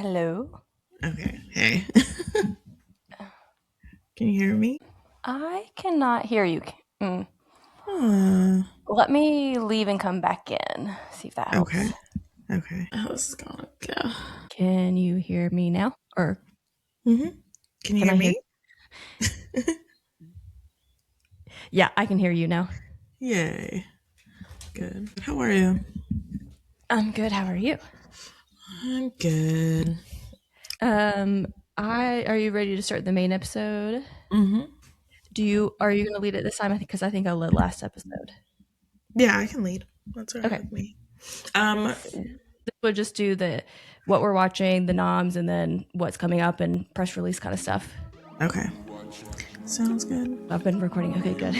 Hello. Okay. Hey. Can you hear me? I cannot hear you. Mm. Uh, Let me leave and come back in. See if that okay. helps. Okay. How's it gonna go? Can you hear me now? Or Can you can hear I hear? me? Yeah, I can hear you now. Yay. Good. How are you? I'm good. How are you? I'm good. Um, I are you ready to start the main episode? Mm-hmm. Are you going to lead it this time? I think I led last episode. Yeah, I can lead. That's all right Okay. with me. Um. This would just do the what we're watching, the noms, and then what's coming up and press release kind of stuff. Okay. Sounds good. I've been recording. Okay, good.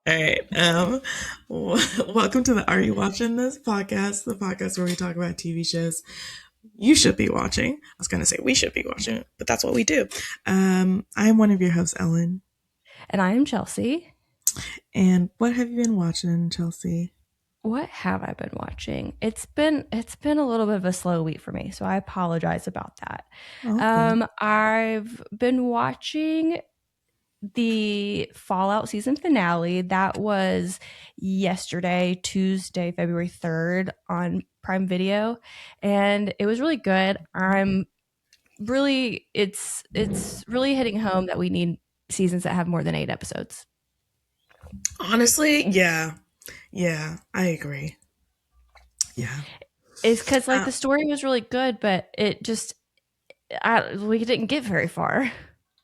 All right. Welcome to the Are You Watching This podcast, the podcast where we talk about TV shows you should be watching. I was going to say we should be watching, but that's what we do. I'm one of your hosts, Ellen. And I am Chelsea. And what have you been watching, Chelsea? What have I been watching? It's been a little bit of a slow week for me, so I apologize about that. Okay. I've been watching the Fallout season finale. That was yesterday, Tuesday, February 3rd on Prime Video, and it was really good. It's really hitting home that we need seasons that have more than 8 episodes. Honestly, yeah. Yeah, I agree. Yeah. It's because like Uh, the story was really good, but we didn't get very far.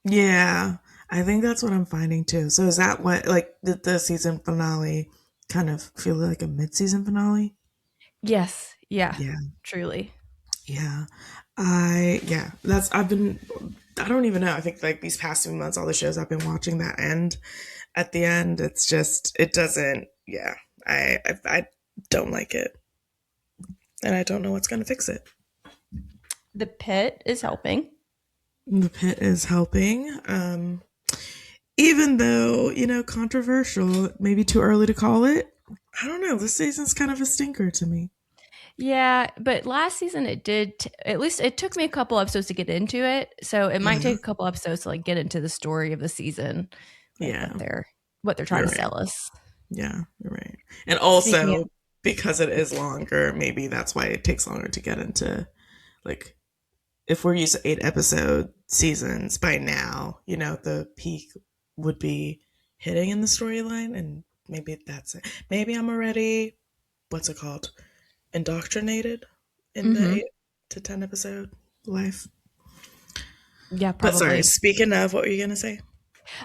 yeah. I think that's what I'm finding too. So is that what, like, did the season finale kind of feel like a mid-season finale? Yes, yeah, Yeah. truly. Yeah. I don't even know. I think like these past few months, all the shows I've been watching that end at the end, it's just, it doesn't, yeah. I don't like it. And I don't know what's going to fix it. The pit is helping. The pit is helping. Even though, controversial, maybe too early to call it. I don't know. This season's kind of a stinker to me. Yeah, but last season it did. At least it took me a couple episodes to get into it, so it might Yeah. take a couple episodes to like get into the story of the season, like Yeah. what they're trying You're to right. sell us. Yeah. You're right. And Speaking of, also, because it is longer, maybe that's why it takes longer to get into, like, if we're used to 8 episode seasons by now, the peak would be hitting in the storyline. And maybe that's it. Maybe I'm already, what's it called? Indoctrinated in the hmm 8 to 10 episode life. yeah, But sorry, probably. speaking of, what were you going to say?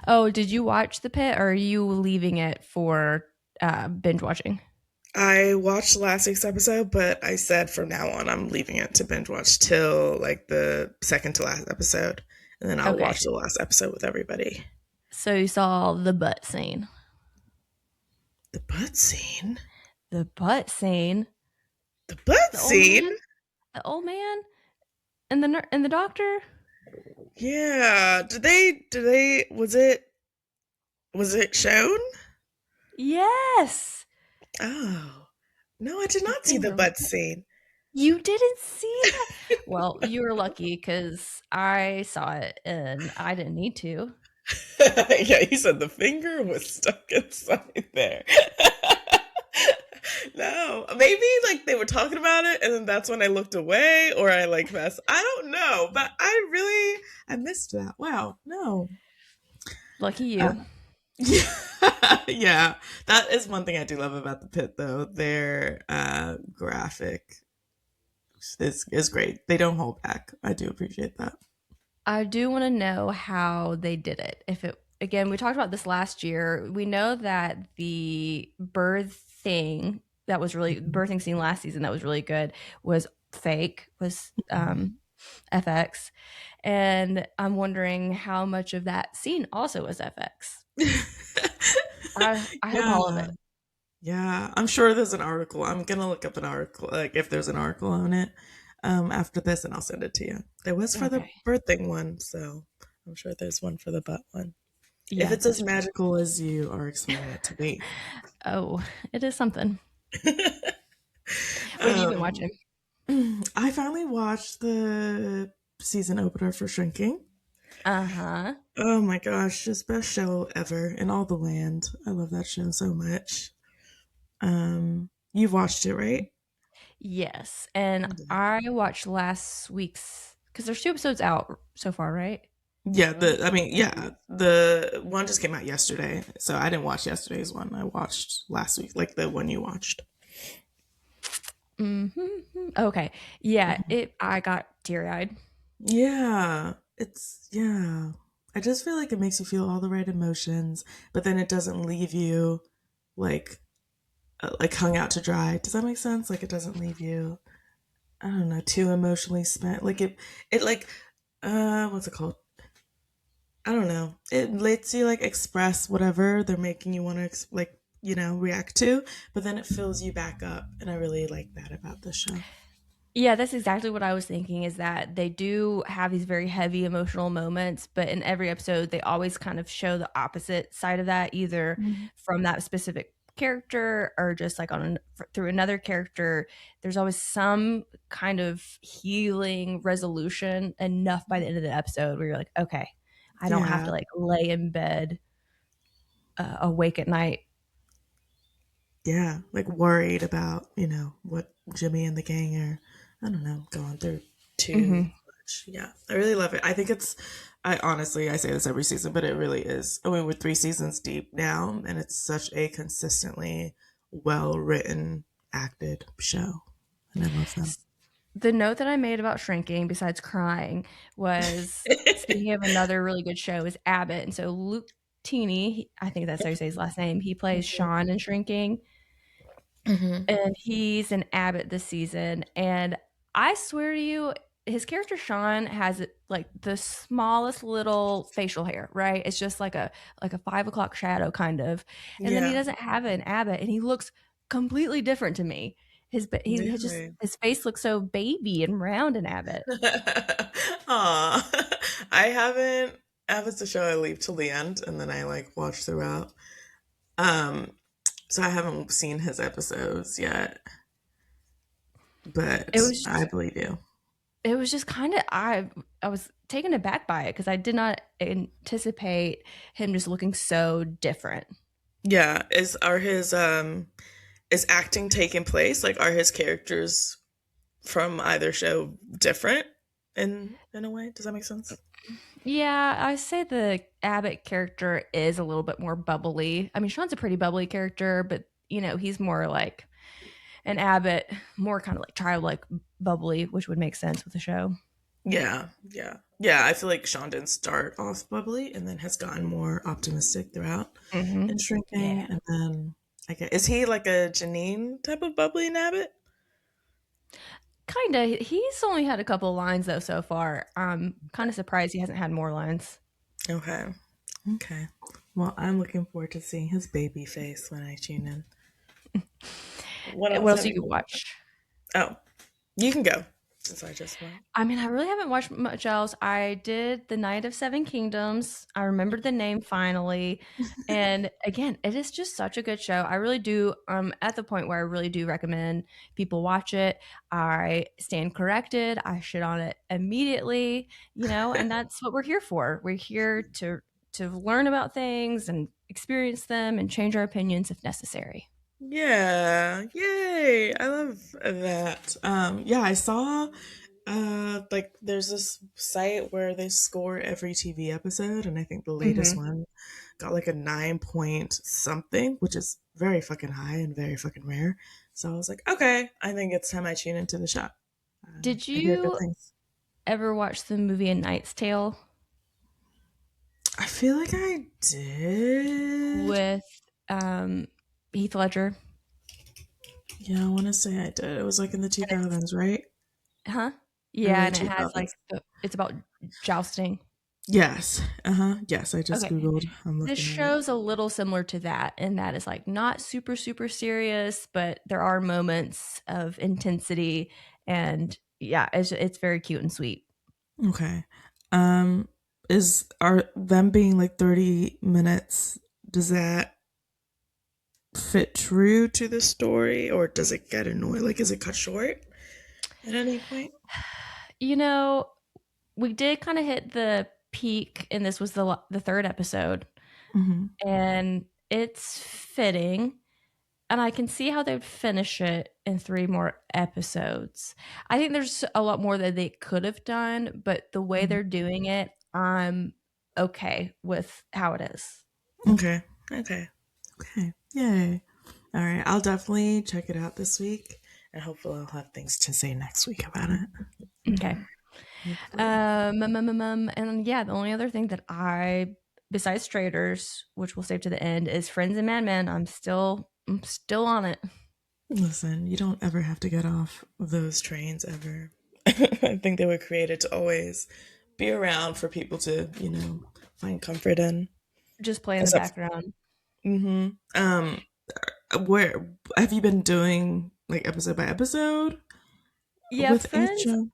Oh, did you watch the pit, or are you leaving it for binge watching? I watched last week's episode, but I said from now on I'm leaving it to binge watch till like the second to last episode, and then I'll Okay, watch the last episode with everybody. so you saw the butt scene. The butt scene. The butt scene. The butt The old scene. man. The old man and the doctor. Yeah. Did they? Did they? Was it? Was it shown? Yes. Oh no, I did The not see the finger. butt scene. You didn't see that? Well, you were lucky because I saw it and I didn't need to. Yeah, he said the finger was stuck inside there. No, maybe like they were talking about it, and then that's when I looked away, or I like messed. I don't know, but I missed that. Wow, no. Lucky Uh, you. yeah, yeah, that is one thing I do love about the pit, though. Their graphic is great. They don't hold back. I do appreciate that. I do want to know how they did it. If it again, we talked about this last year. We know that the bird thing that was really birthing scene last season that was really good was fake, was FX. And I'm wondering how much of that scene also was FX. I hope all of Yeah. it. Yeah, I'm sure there's an article. I'm gonna look up an article, like if there's an article on it, after this, and I'll send it to you. There was for the Okay. birthing one, so I'm sure there's one for the butt one. If Yeah, it's that's as true. magical as you are explaining it to me. Oh, it is something. What have you been um, watching? I finally watched the season opener for Shrinking. Uh-huh. Oh my gosh, just best show ever in all the land. I love that show so much. You've watched it, right? Yes. And I watched last week's because there's 2 episodes out so far, right? Yeah, the one just came out yesterday, so I didn't watch yesterday's one. I watched last week, like the one you watched. Okay. Yeah, Mhm. it I got teary-eyed. Yeah, yeah. I just feel like it makes you feel all the right emotions, but then it doesn't leave you like like hung out to dry. Does that make sense? Like it doesn't leave you, I don't know, too emotionally spent. Like it like what's it called? I don't know. It lets you like express whatever they're making you want to like, react to, but then it fills you back up, and I really like that about the show. Yeah, that's exactly what I was thinking is that they do have these very heavy emotional moments, but in every episode, they always kind of show the opposite side of that, either Mhm. from that specific character or just like through another character. There's always some kind of healing resolution enough by the end of the episode where you're like, okay, I don't have Yeah, to like lay in bed awake at night. yeah, like worried about what Jimmy and the gang are, I don't know, going through too Hmm. much. Yeah, I really love it. I think it's, I honestly, I say this every season, but it really is. I mean, we're 3 seasons deep now, and it's such a consistently well written, acted show, and I love them. The note that I made about shrinking, besides crying, was speaking of another really good show is Abbott. And so Luke Teeny, I think that's how you say his last name. He plays Sean in Shrinking, Mhm. and he's an Abbott this season. And I swear to you, his character Sean has like the smallest little facial hair, right? It's just like a 5 o'clock shadow kind of. And then he Yeah, doesn't have an Abbott, and he looks completely different to me. really. His face looks so baby and round in Abbott. Aw. I haven't. Abbott's a show I leave till the end, and then I like watch throughout. Um, so I haven't seen his episodes yet, It but I was believe you. it was just kind of I was taken aback by it because I did not anticipate him just looking so different. Yeah, is acting taking place? Like, are his characters from either show different in a way? Does that make sense? Yeah, I say the Abbott character is a little bit more bubbly. I mean, Sean's a pretty bubbly character, but he's more like an Abbott, more kind of like childlike bubbly, which would make sense with the show. Yeah, yeah, yeah. I feel like Sean didn't start off bubbly and then has gotten more optimistic throughout Hmm. and shrinking. Yeah, And then I guess, is he like a Janine type of bubbly Nabbit? kind of. He's only had a couple of lines though so far. I'm kind of surprised he hasn't had more lines. Okay, okay. Well, I'm looking forward to seeing his baby face when I tune in. What What else else have you you could been? watch? Oh, you can go since I just went. I mean, I really haven't watched much else. I did The Night of Seven Kingdoms. I remembered the name finally. And again, it is just such a good show. I really do. At the point where I really do recommend people watch it. I stand corrected. I shit on it immediately, and that's what we're here for. We're here to learn about things and experience them and change our opinions if necessary. Yeah, yay! I love that. Yeah, I saw like there's this site where they score every TV episode, and I think the latest Hmm. one got like a 9 point something, which is very fucking high and very fucking rare. So I was like, okay, I think it's time I tune into the show. Did I hear good you things. ever watch the movie A Knight's Tale I feel like I did. with um, Heath Ledger? Yeah, I want to say I did. It was like in the And it's 2000s, right? huh? Yeah, Early and it has 2000s. like it's about jousting. Yes. Uh-huh. Yes, I just Okay. Googled. I'm This looking at it. show's a little similar to that, and that is like not super, super serious, but there are moments of intensity, and yeah, it's very cute and sweet. Okay. Um, is are them being like 30 minutes, does that fit true to the story or does it get annoying? Like, is it cut short at any point? You know, we did kind of hit the peak, and this was the third episode, Mm-hmm. and it's fitting. And I can see how they'd finish it in three more episodes. I think there's a lot more that they could have done, but the way they're doing it, I'm okay with how it is. Okay. Okay. Okay. Yay. All right. I'll definitely check it out this week and hopefully I'll have things to say next week about it. Okay. Hopefully. And yeah, the only other thing that besides Traders, which we'll save to the end, is Friends and Mad Men. I'm still on it. Listen, you don't ever have to get off those trains ever. I think they were created to always be around for people to, find comfort in. Just play in the Except, background. um, where have you been doing like episode by episode Yeah, with each Friends show?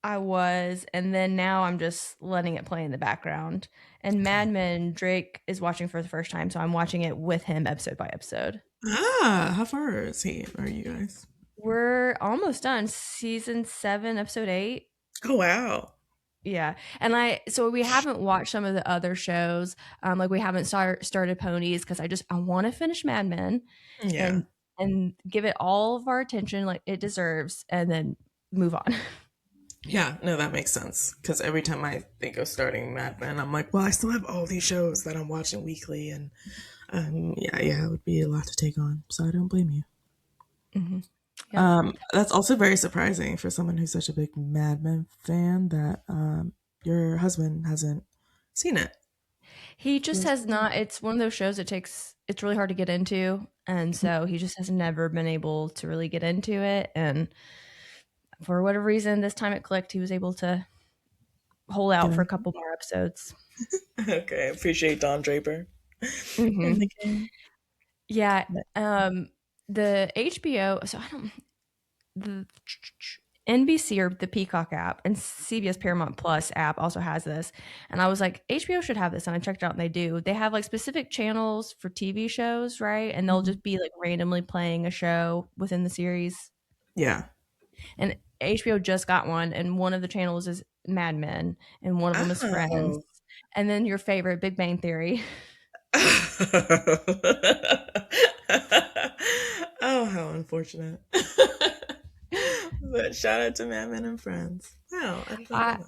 I was, and then now I'm just letting it play in the background. And Okay. Mad Men, Drake is watching for the first time, so I'm watching it with him episode by episode. How far is he? Are you guys? We're almost done. Season 7, episode 8. Oh wow. Yeah. So we haven't watched some of the other shows. Like we haven't started Ponies because I want to finish Mad Men Yeah. and give it all of our attention like it deserves and then move on. Yeah, no, that makes sense. Because every time I think of starting Mad Men, I'm like, well, I still have all these shows that I'm watching weekly, and yeah, it would be a lot to take on. So I don't blame you. Hmm. Yep. That's also very surprising for someone who's such a big Mad Men fan that your husband hasn't seen it. He just has not it's one of those shows it's really hard to get into, and so he just has never been able to really get into it, and for whatever reason, this time it clicked, he was able to hold Get out for a him. couple more episodes. Okay, appreciate Don Draper in the Mhm. game. Yeah, um, the HBO so I don't the NBC or the Peacock app and CBS Paramount Plus app also has this. And I was like, HBO should have this. And I checked it out and they do. They have like specific channels for TV shows, right? And they'll Mhm. just be like randomly playing a show within the series. Yeah. And HBO just got one. And one of the channels is Mad Men and one of them is Friends. Oh. And then your favorite, Big Bang Theory. Oh, how unfortunate. But shout out to Mad Men and Friends. Wow, I did not know I, that.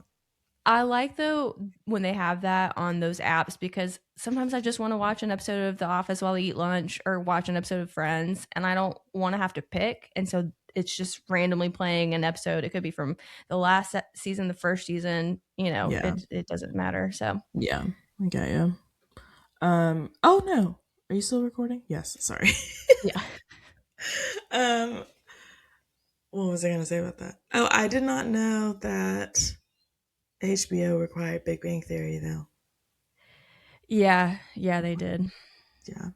I like though when they have that on those apps because sometimes I just want to watch an episode of The Office while I eat lunch or watch an episode of Friends and I don't want to have to pick. And so it's just randomly playing an episode. It could be from the last season, the first season, Yeah, it doesn't matter. So yeah, I got you. Oh no, are you still recording? Yes, sorry. yeah. um, what was I gonna say about that? Oh, I did not know that HBO required Big Bang Theory though. Yeah. Yeah, they did. Yeah.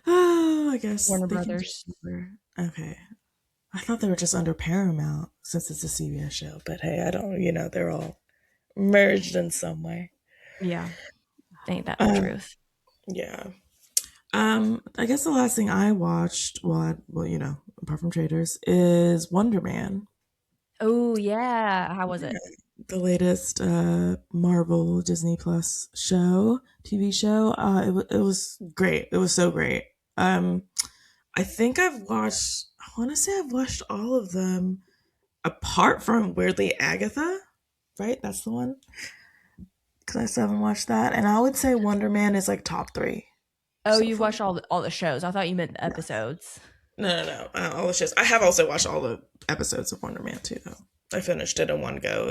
Oh, I guess Warner they can take Brothers. over. Okay. I thought they were just under Paramount since it's a CBS show, but hey, I don't. They're all merged in some way. Yeah. Ain't that the Um, truth? yeah. I guess the last thing I watched, apart from Traders, is Wonder Man. Oh, yeah. How was Yeah, it? the latest Marvel Disney Plus TV show. It was great. It was so great. I think I've watched. I want to say I've watched all of them, apart from weirdly Agatha. Right, that's the one. Because I still haven't watched that, and I would say Wonder Man is like top three Oh, so you far. watched all the shows. I thought you meant the episodes. No, no, no. All the shows. I have also watched all the episodes of Wonder Man too, though. I finished it in one go.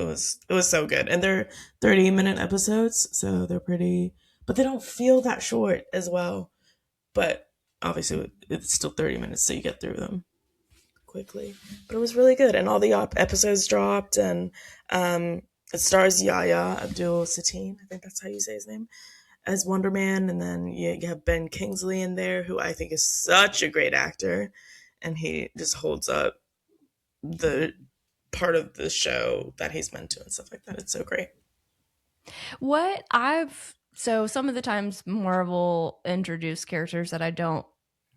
It was so good, and they're 30-minute episodes, so they're pretty, but they don't feel that short as well. But obviously, it's still 30 minutes, so you get through them. quickly. But it was really good, and all the episodes dropped, and um, it stars Yahya Abdul Satine. I think that's how you say his name, as Wonder Man, and then you have Ben Kingsley in there, who I think is such a great actor, and he just holds up the part of the show that he's meant to and stuff like that. It's so great. What I've so some of the times Marvel introduce characters that I don't,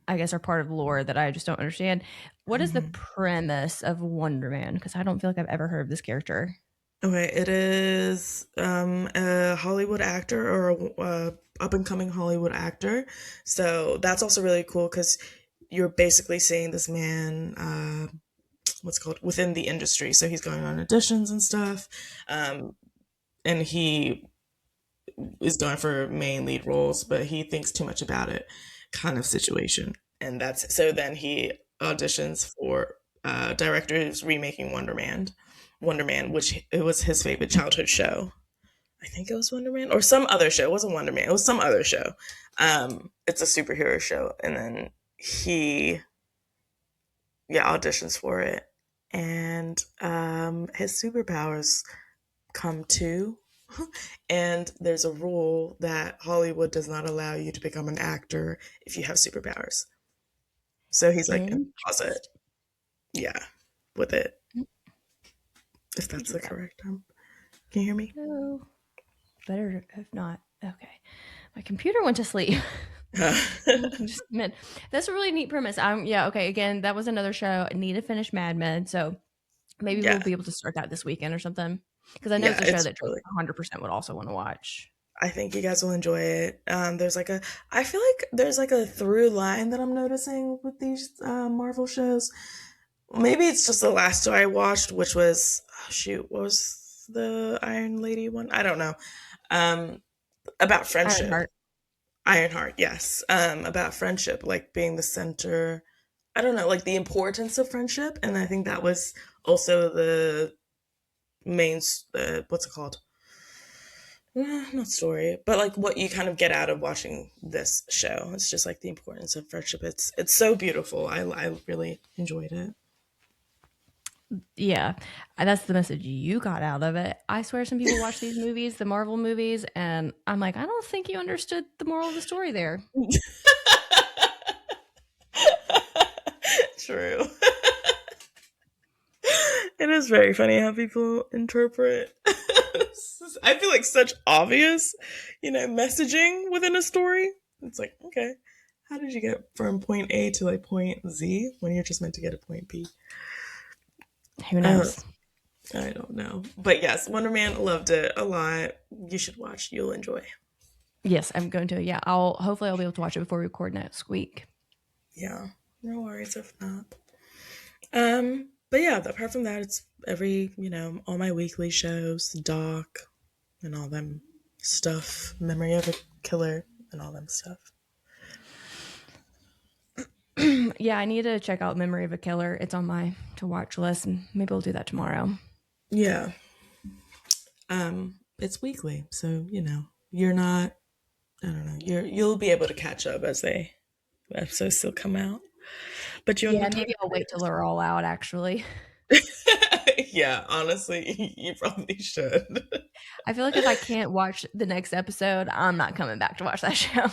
I guess, are part of lore that I just don't understand. What is the Mhm. premise of Wonder Man? Because I don't feel like I've ever heard of this character. Okay, it is a Hollywood actor or a up and coming Hollywood actor. So that's also really cool because you're basically seeing this man, what's it called, within the industry. So he's going on auditions and stuff, um, and he is going for main lead roles, but he thinks too much about it, kind of situation. And that's so then he auditions for directors remaking Wonder Man, which it was his favorite childhood show. I think it was Wonder Man or some other show. It wasn't Wonder Man. It was some other show. It's a superhero show, and then he auditions for it, and his superpowers come to. And there's a rule that Hollywood does not allow you to become an actor if you have superpowers. So he's like in the closet, Interesting. yeah, with it, if that's the Yeah. correct term. Can you hear me? No, better if not. Okay, my computer went to sleep. Just man, that's a really neat premise. Yeah, okay. Again, that was another show. I need to finish Mad Men, so maybe we'll Yeah, be able to start that this weekend or something. Because I know yeah, it's a show it's that Tracy really. 100% would also want to watch. I think you guys will enjoy it. There's like a, I feel like there's like a through line that I'm noticing with these Marvel shows. Maybe it's just the last two I watched, which was, oh, shoot, what was the Iron Lady one? I don't know. Um, about friendship. Ironheart. Ironheart, yes. About friendship, like being the center. I don't know, like the importance of friendship, and I think that was also the main. What's it called? Not story, but like what you kind of get out of watching this show. It's just like the importance of friendship. It's so beautiful. I really enjoyed it. Yeah, that's the message you got out of it. I swear some people watch these movies, the Marvel movies, and I'm like, I don't think you understood the moral of the story there. True. It is very funny how people interpret. I feel like such obvious, messaging within a story. It's like, okay, how did you get from point A to like point Z when you're just meant to get a point B? Who I don't, knows? I don't know. But yes, Wonder Man, loved it a lot. You should watch. You'll enjoy. Yes, I'm going to. Yeah, I'll be able to watch it before we record next week. Yeah, no worries if not. But yeah, apart from that, it's every, all my weekly shows, Doc, and all them stuff, Memory of a Killer, and all them stuff. Yeah, I need to check out Memory of a Killer. It's on my to watch list, and maybe I'll do that tomorrow. Yeah. It's weekly, so you're not. I don't know. You'll be able to catch up as they episodes still come out. But you want Yeah, to talk maybe I'll wait till they're all out. Actually, traders? Yeah, honestly, you probably should. I feel like if I can't watch the next episode, I'm not coming back to watch that show.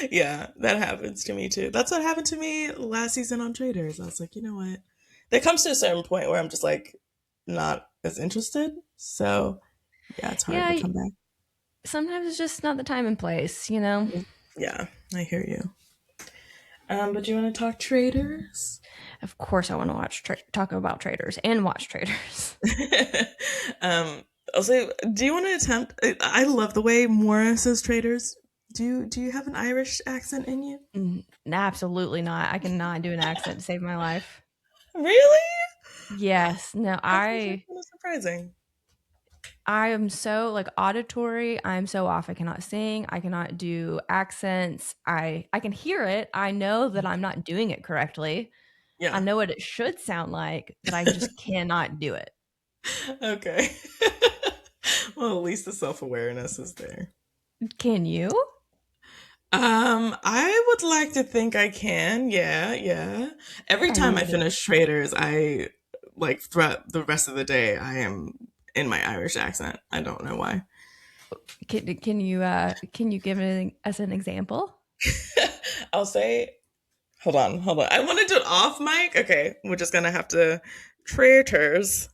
Yeah, that happens to me too. That's what happened to me last season on Traders. I was like, you know what? There comes to a certain point where I'm just like not as interested. So yeah, it's hard to Yeah, come back. sometimes it's just not the time and place, you know? Yeah, I hear you. But do you want to talk Traders? Of course, I want to talk about traders and watch traders. um, also, do you want to attempt? I love the way Mora says Traders. Do you have an Irish accent in you? Absolutely not. I cannot do an accent to save my life. Really? Yes. No, That's actually I kind of surprising. I am so like auditory. I'm so off. I cannot sing. I cannot do accents. I can hear it. I know that I'm not doing it correctly. I Yeah. know what it should sound like, but I just cannot do it. Okay. Well, at least the self awareness is there. Can you? I would like to think I can. Yeah, yeah. Every Are time you I ready? finish Traders, I like throughout the rest of the day, I am in my Irish accent. I don't know why. Can you give us an example? I'll say, hold on, hold on. I want to do it off mic. Okay, we're just gonna have to Traders.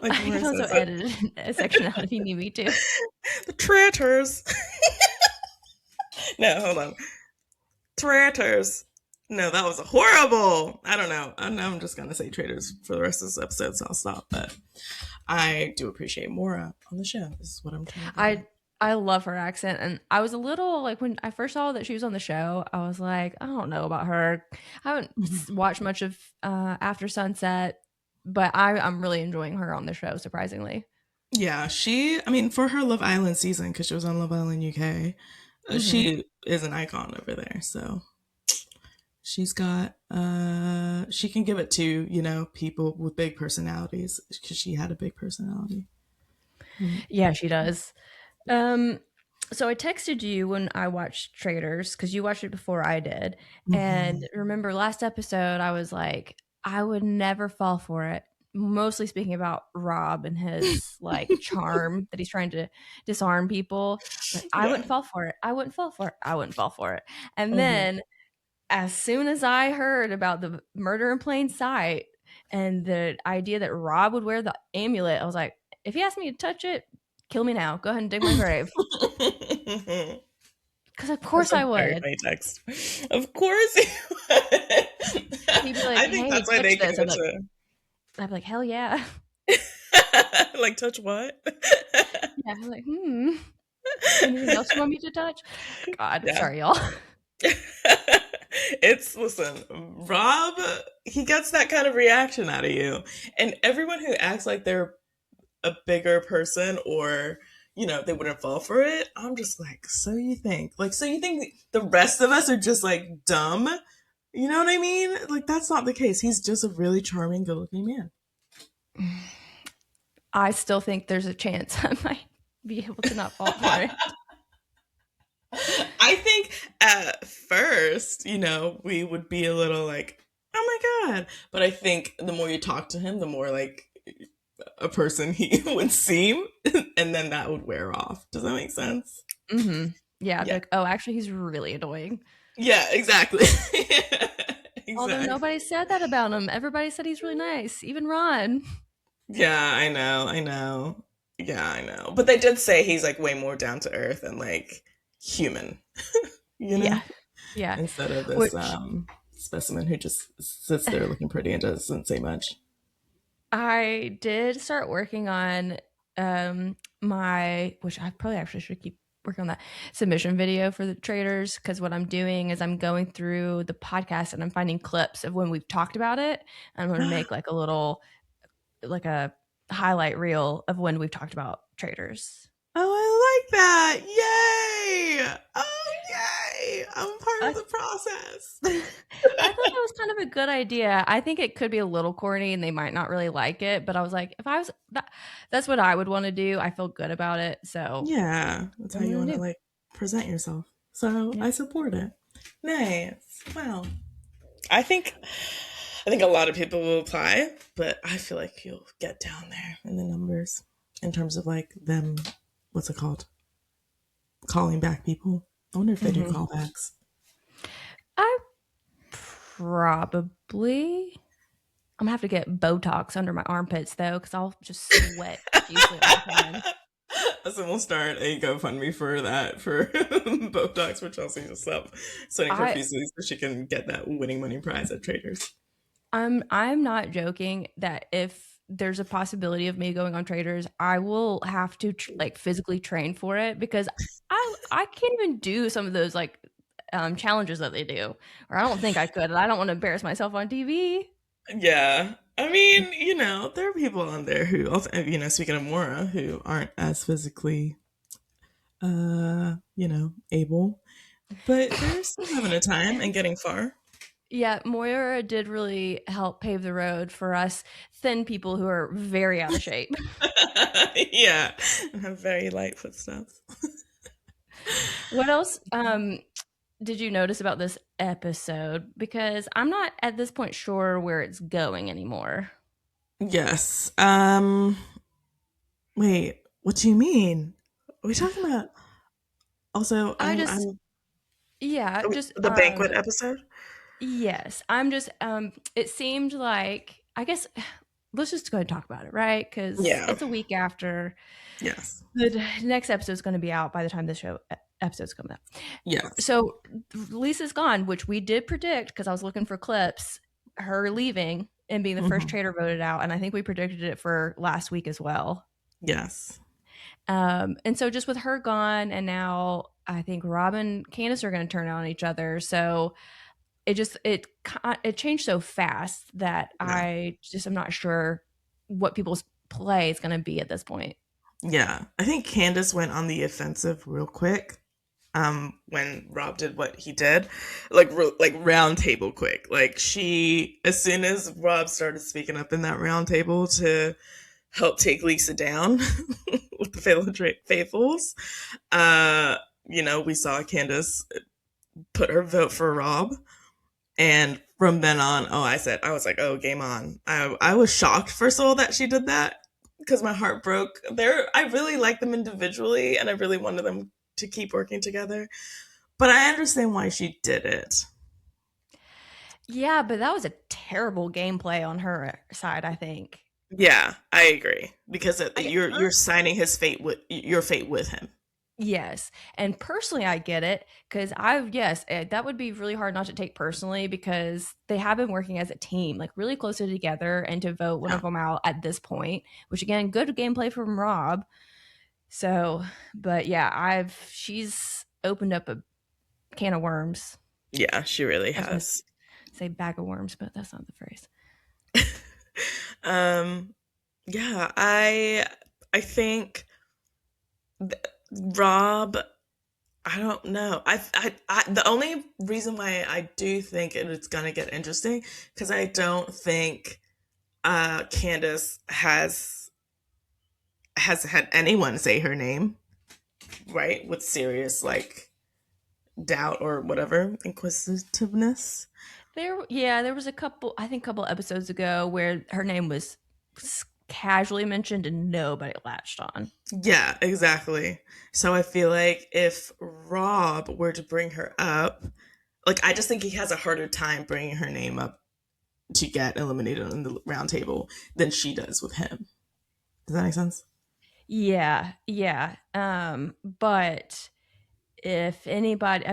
Like I can Laura also says it. edit a section out if you need me to. The Traders. No, hold on. Traitors. No, that was horrible. I don't know. I'm just gonna say traitors for the rest of this episode, so I'll stop. But I do appreciate Mora on the show. This is what I'm trying to get I at. I love her accent, and I was a little like when I first saw that she was on the show. I was like, I don't know about her. I haven't Mhm. watched much of After Sunset, but I'm really enjoying her on the show. Surprisingly, Yeah, she. I mean, for her Love Island season, because she was on Love Island UK, hmm she is an icon over there. So she's got. She can give it to people with big personalities because she had a big personality. Mm-hmm. yeah, she does. Um, so I texted you when I watched Traders because you watched it before I did. And remember last episode, I was like, I would never fall for it. Mostly speaking about Rob and his like charm that he's trying to disarm people. Like, I Yeah. wouldn't fall for it. I wouldn't fall for it. I wouldn't fall for it. And Hmm. then as soon as I heard about the murder in plain sight and the idea that Rob would wear the amulet, I was like, if he asked me to touch it, kill me now. Go ahead and dig my grave. Because of That's course a I very would. funny text. Of course you would. He'd be like, I think "Hey, that's why touch they gave this." it to. I'd be like, "Hell yeah." Like, touch what? Yeah, I'm like, anything else you want me to touch? God, Yeah. sorry, y'all. Listen, Rob, he gets that kind of reaction out of you. And everyone who acts like they're a bigger person or they wouldn't fall for it, I'm just like, so you think the rest of us are just like dumb? You know what I mean? Like, that's not the case. He's just a really charming, good looking man. I still think there's a chance I might be able to not fall for it. I think at first, we would be a little like, oh my God. But I think the more you talk to him, the more like a person he would seem. And then that would wear off. Does that make sense? hmm Yeah, I'd be Yeah. like, oh, actually, he's really annoying. Yeah, exactly. Although Exactly. nobody said that about him. Everybody said he's really nice, even Ron. Yeah, I know. I know. Yeah, I know. But they did say he's like way more down to earth and like human, you Yeah, know? yeah. Instead of this Which specimen who just sits there looking pretty and doesn't say much. I did start working on my which I probably actually should keep working on that submission video for the traders because what I'm doing is I'm going through the podcast and I'm finding clips of when we've talked about it. I'm going to make like a little like a highlight reel of when we've talked about traders. Oh, I like that. Yay. Oh, yay. I'm part I of the process. I thought that was kind of a good idea. I think it could be a little corny and they might not really like it, but I was like, if I was that's what I would want to do. I feel good about it. So, Yeah, that's what how I'm you going want to to do. like present yourself. So Yeah. I support it. Nice. Well, I think I think a lot of people will apply, but I feel like you'll get down there in the numbers in terms of like them. What's it called? Calling back people. I wonder if they do Mhm. callbacks. I probably I'm gonna have to get Botox under my armpits though, because I'll just sweat profusely all the time. So we'll start a GoFundMe for that for Botox for Chelsea to stop sweating I profusely so she can get that winning money prize at Traders. I'm not joking that if there's a possibility of me going on traders, I will have to like physically train for it because I can't even do some of those like challenges that they do, or I don't think I could. And I don't want to embarrass myself on TV. Yeah. I mean, there are people on there who also, speaking of Mora, who aren't as physically, able, but they're still having a time and getting far. Yeah, Moira did really help pave the road for us thin people who are very out of shape. Yeah. And have very light footsteps. What else did you notice about this episode? Because I'm not at this point sure where it's going anymore. Yes. Wait, what do you mean? Are we talking about also I just I'm yeah, just the banquet episode? yes. I'm just it seemed like I guess let's just go ahead and talk about it, right? Cuz Yeah. it's a week after Yes. the next episode is going to be out by the time this show episode's coming out. Yes. So Lisa's gone, which we did predict because I was looking for clips, her leaving and being the first Hmm. traitor voted out, and I think we predicted it for last week as well. Yes. And so just with her gone, and now I think Rob and Candace are going to turn on each other. So it changed so fast that Yeah. I just am not sure what people's play is going to be at this point. Yeah. I think Candace went on the offensive real quick. When Rob did what he did, like round table quick. Like she, as soon as Rob started speaking up in that round table to help take Lisa down with the faithfuls, uh, we saw Candace put her vote for Rob. And from then on, I was like, oh, game on. I was shocked, first of all, that she did that because my heart broke. I really like them individually, and I really wanted them to keep working together. But I understand why she did it. Yeah, but that was a terrible gameplay on her side, I think. Yeah, I agree because I get you're signing his fate with your fate with him. Yes, and personally, I get it because that would be really hard not to take personally because they have been working as a team, like really closely together, and to vote one Yeah, of them out at this point, which again, good gameplay from Rob. So, but yeah, I've she's opened up a can of worms. yeah, she really I was going to has. say bag of worms, but that's not the phrase. um, yeah, I think Rob. I don't know. The only reason why I do think it's gonna get interesting because I don't think Candace has had anyone say her name right with serious like doubt or whatever inquisitiveness. There was a couple, I think, a couple episodes ago where her name was casually mentioned and nobody latched on. Yeah, exactly. So I feel like if Rob were to bring her up, like I just think he has a harder time bringing her name up to get eliminated on the round table than she does with him. Does that make sense? Yeah, yeah. But if anybody,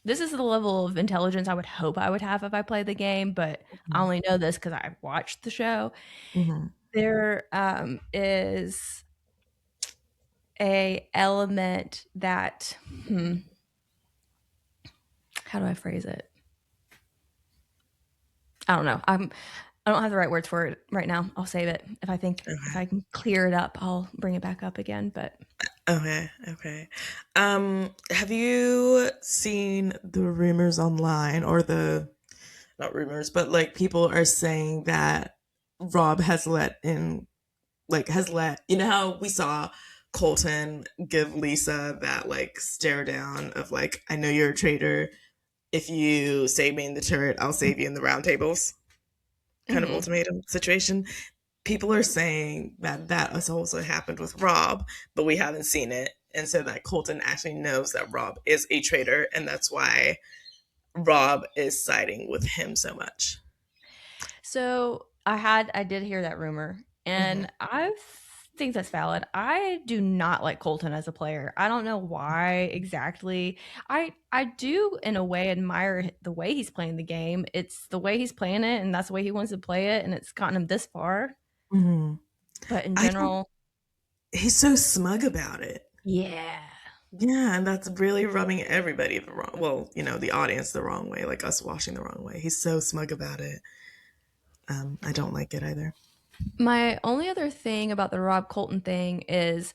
this is the level of intelligence I would hope I would have if I played the game, but I only know this because I watched the show. Mm-hmm. There is a element that, how do I phrase it? I don't know. I don't have the right words for it right now. I'll save it. If I can clear it up, I'll bring it back up again. But Okay, okay. Have you seen the rumors online or the not rumors, but like people are saying that Rob has let in has let how we saw Colton give Lisa that like stare down of like I know you're a traitor. If you save me in the turret, I'll save you in the round tables kind of mhm. ultimatum situation. People are saying that that has also happened with Rob, but we haven't seen it. And so that Colton actually knows that Rob is a traitor, and that's why Rob is siding with him so much. So I did hear that rumor, Mm-hmm. and I think that's valid. I do not like Colton as a player. I don't know why exactly. I do in a way admire the way he's playing the game. It's the way he's playing it, and that's the way he wants to play it, and it's gotten him this far. Mm-hmm. But in I don't. general, He's so smug about it. yeah. Yeah, and that's really rubbing everybody the wrong. Well, the audience the wrong way, like us watching the wrong way. He's so smug about it. I don't like it either. My only other thing about the Rob Colton thing is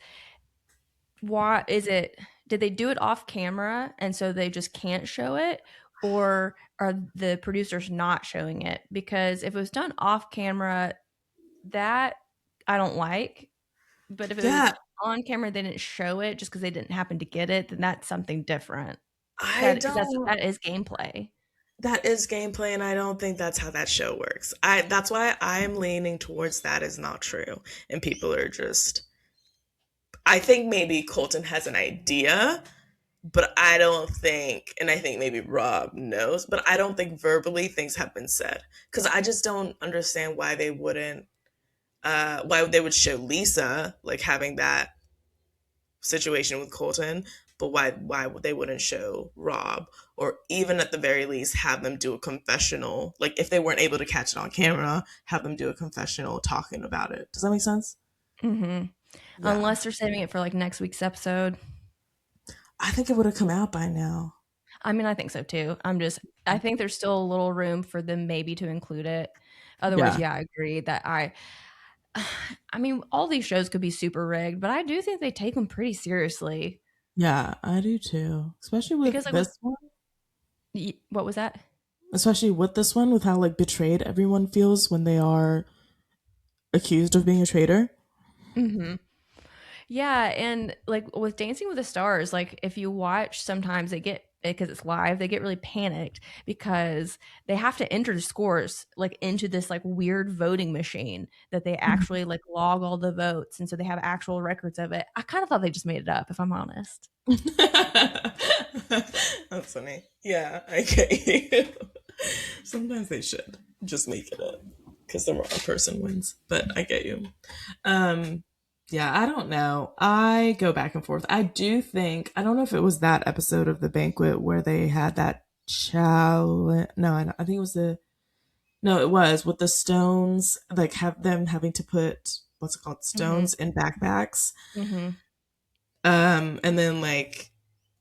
why is it did they do it off camera and so they just can't show it, or are the producers not showing it? Because if it was done off camera, that I don't like, but if it Yeah, was on camera they didn't show it just because they didn't happen to get it, then that's something different. I That because don't. that is gameplay. That is gameplay, and I don't think that's how that show works. I That's why I'm leaning towards that is not true, and people are just. I think maybe Colton has an idea, but I don't think, and I think maybe Rob knows, but I don't think verbally things have been said because I just don't understand why they wouldn't, why they would show Lisa like having that situation with Colton, but why they wouldn't show Rob, or even at the very least have them do a confessional. Like if they weren't able to catch it on camera, have them do a confessional talking about it. Does that make sense? Mhm. Yeah, Unless they're saving it for, like, next week's episode. I think it would have come out by now. I mean, I think so too. I think there's still a little room for them maybe to include it. Otherwise, Yeah, yeah, I agree that I mean, all these shows could be super rigged, but I do think they take them pretty seriously yeah, I do too. Especially with because, like, with this one. what was that? Especially with this one, with how like betrayed everyone feels when they are accused of being a traitor. Mhm. Yeah, and, like, with Dancing with the Stars, like, if you watch, sometimes they get because it's live, they get really panicked because they have to enter the scores, like, into this, like, weird voting machine that they actually, like, log all the votes, and so they have actual records of it. I kinda thought they just made it up, if I'm honest. That's funny. Yeah, I get you. Sometimes they should just make it up because the wrong person wins. But I get you. Um, yeah, I don't know. I go back and forth. I do think I don't know if it was that episode of the banquet where they had that challenge. No, I think it was the no, it was with the stones. Like have them having to put what's it called Mhm, stones in backpacks. mhm, And then like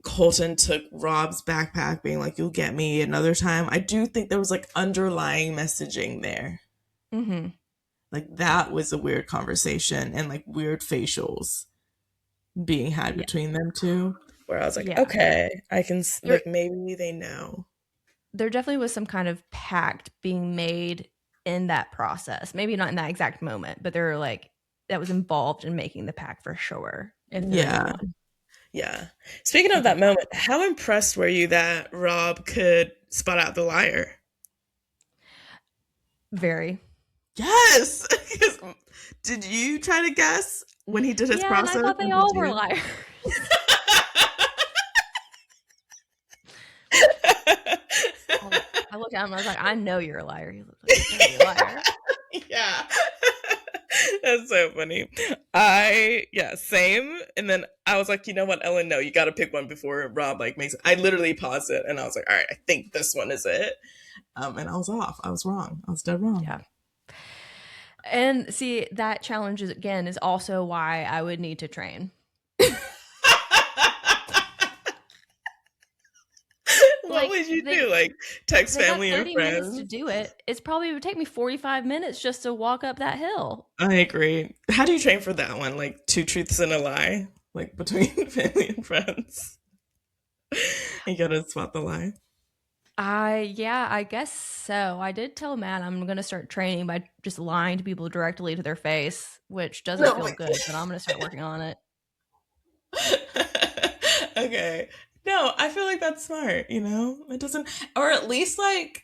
Colton took Rob's backpack, being like, "You'll get me another time." I do think there was like underlying messaging there. mhm. Like that was a weird conversation and like weird facials being had Yeah, between them two. Where I was like, yeah. okay, There like maybe they know. there definitely was some kind of pact being made in that process. Maybe not in that exact moment, but there were, like, that was involved in making the pact for sure, if there is Yeah, one. yeah. Speaking of Like a that moment, how impressed were you that Rob could spot out the liar? very. Yes. Did you try to guess when he did his Yeah, and I process? thought they And did all were you? liars. I looked at him and I was like, "I know you're a liar." He looked like, "Yeah, you're a liar." Yeah. That's so funny. I yeah, same. And then I was like, you know what, Ellen, no, you gotta pick one before Rob like makes it. I literally paused it and I was like, all right, I think this one is it. And I was off. I was wrong. I was dead wrong. Yeah. And see, that challenge is again is also why I would need to train. What Like would you they do? Like text they got family and 30 minutes to friends? do it. It's probably would take me 45 minutes just to walk up that hill. I agree. How do you train for that one? Like two truths and a lie? Like between family and friends? You gotta spot the lie. Yeah, I guess so. I did tell Matt I'm gonna start training by just lying to people directly to their face, which doesn't No, feel good, but I'm gonna start working on it. okay. No, I feel like that's smart, you know? It doesn't or at least like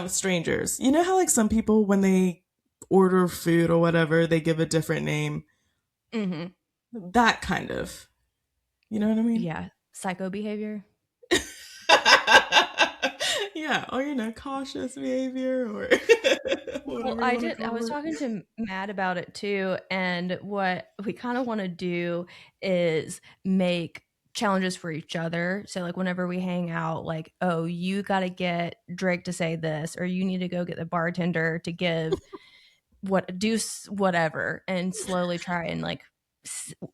strangers. You know how like some people when they order food or whatever, they give a different name? Mhm. That kind of. You know what I mean? Yeah, psycho behavior. Yeah, or cautious behavior or Well, whatever you want to I was call it. talking to Matt about it too, and what we kind of want to do is make challenges for each other. So like whenever we hang out, like, oh, you got to get Drake to say this, or you need to go get the bartender to give whatever, and slowly try and like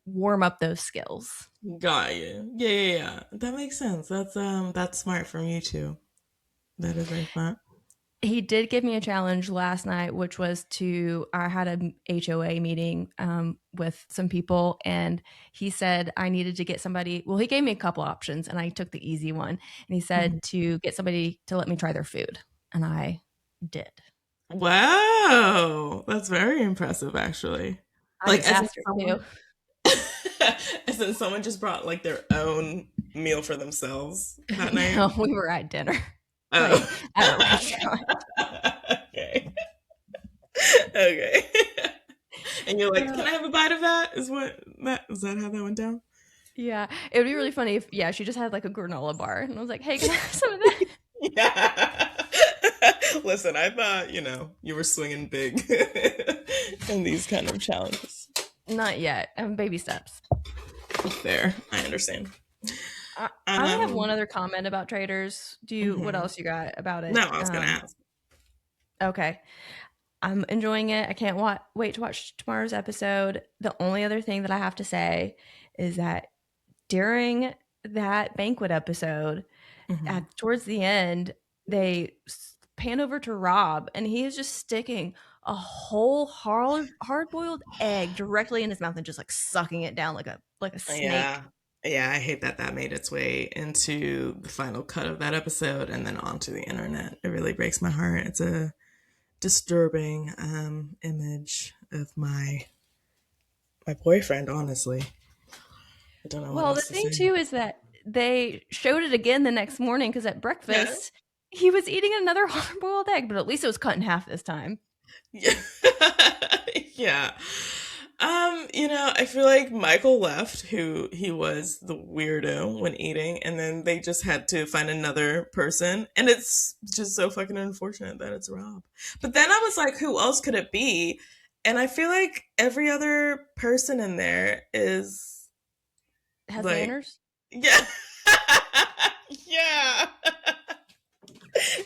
warm up those skills. Got you. Yeah, yeah, yeah. That makes sense. That's smart from you too. That is very smart. He did give me a challenge last night, which was I had a HOA meeting with some people, and he said I needed to get somebody. Well, he gave me a couple options, and I took the easy one. And he Mhm. said to get somebody to let me try their food, and I did. Wow, that's very impressive, actually. I Like, just as in asked her someone. to. As in someone just brought like their own meal for themselves that night. No, we were at dinner, like Oh. at a restaurant. Okay. Okay. And you're like, Uh, can I have a bite of that? Is that how that went down? yeah, it would be really funny if she just had like a granola bar, and I was like, "Hey, can I have some of that?" Yeah. Listen, I thought, you were swinging big in these kind of challenges. Not yet. Baby steps. Fair. I understand. I only have one Um, other comment about traders. What mhm. else you got about No, it? I was gonna ask. Okay. I'm enjoying it. I can't wait to watch tomorrow's episode. The only other thing that I have to say is that during that banquet episode, Hmm. towards the end, they pan over to Rob, and he is just sticking a whole hard boiled egg directly in his mouth and just like sucking it down like a snake. Yeah. Yeah, I hate that that made its way into the final cut of that episode and then onto the internet. It really breaks my heart. It's a disturbing image of my boyfriend, honestly. I don't know what Well, the else to thing say. too is that they showed it again the next morning because at Yeah. breakfast he was eating another hard boiled egg, but at least it was cut in half this time. Yeah. Yeah. I feel like Michael left, who he was the weirdo when eating, and then they just had to find another person. And it's just so fucking unfortunate that it's Rob. But then I was like, who else could it be? And I feel like every other person in there is Has like, manners. yeah. Yeah.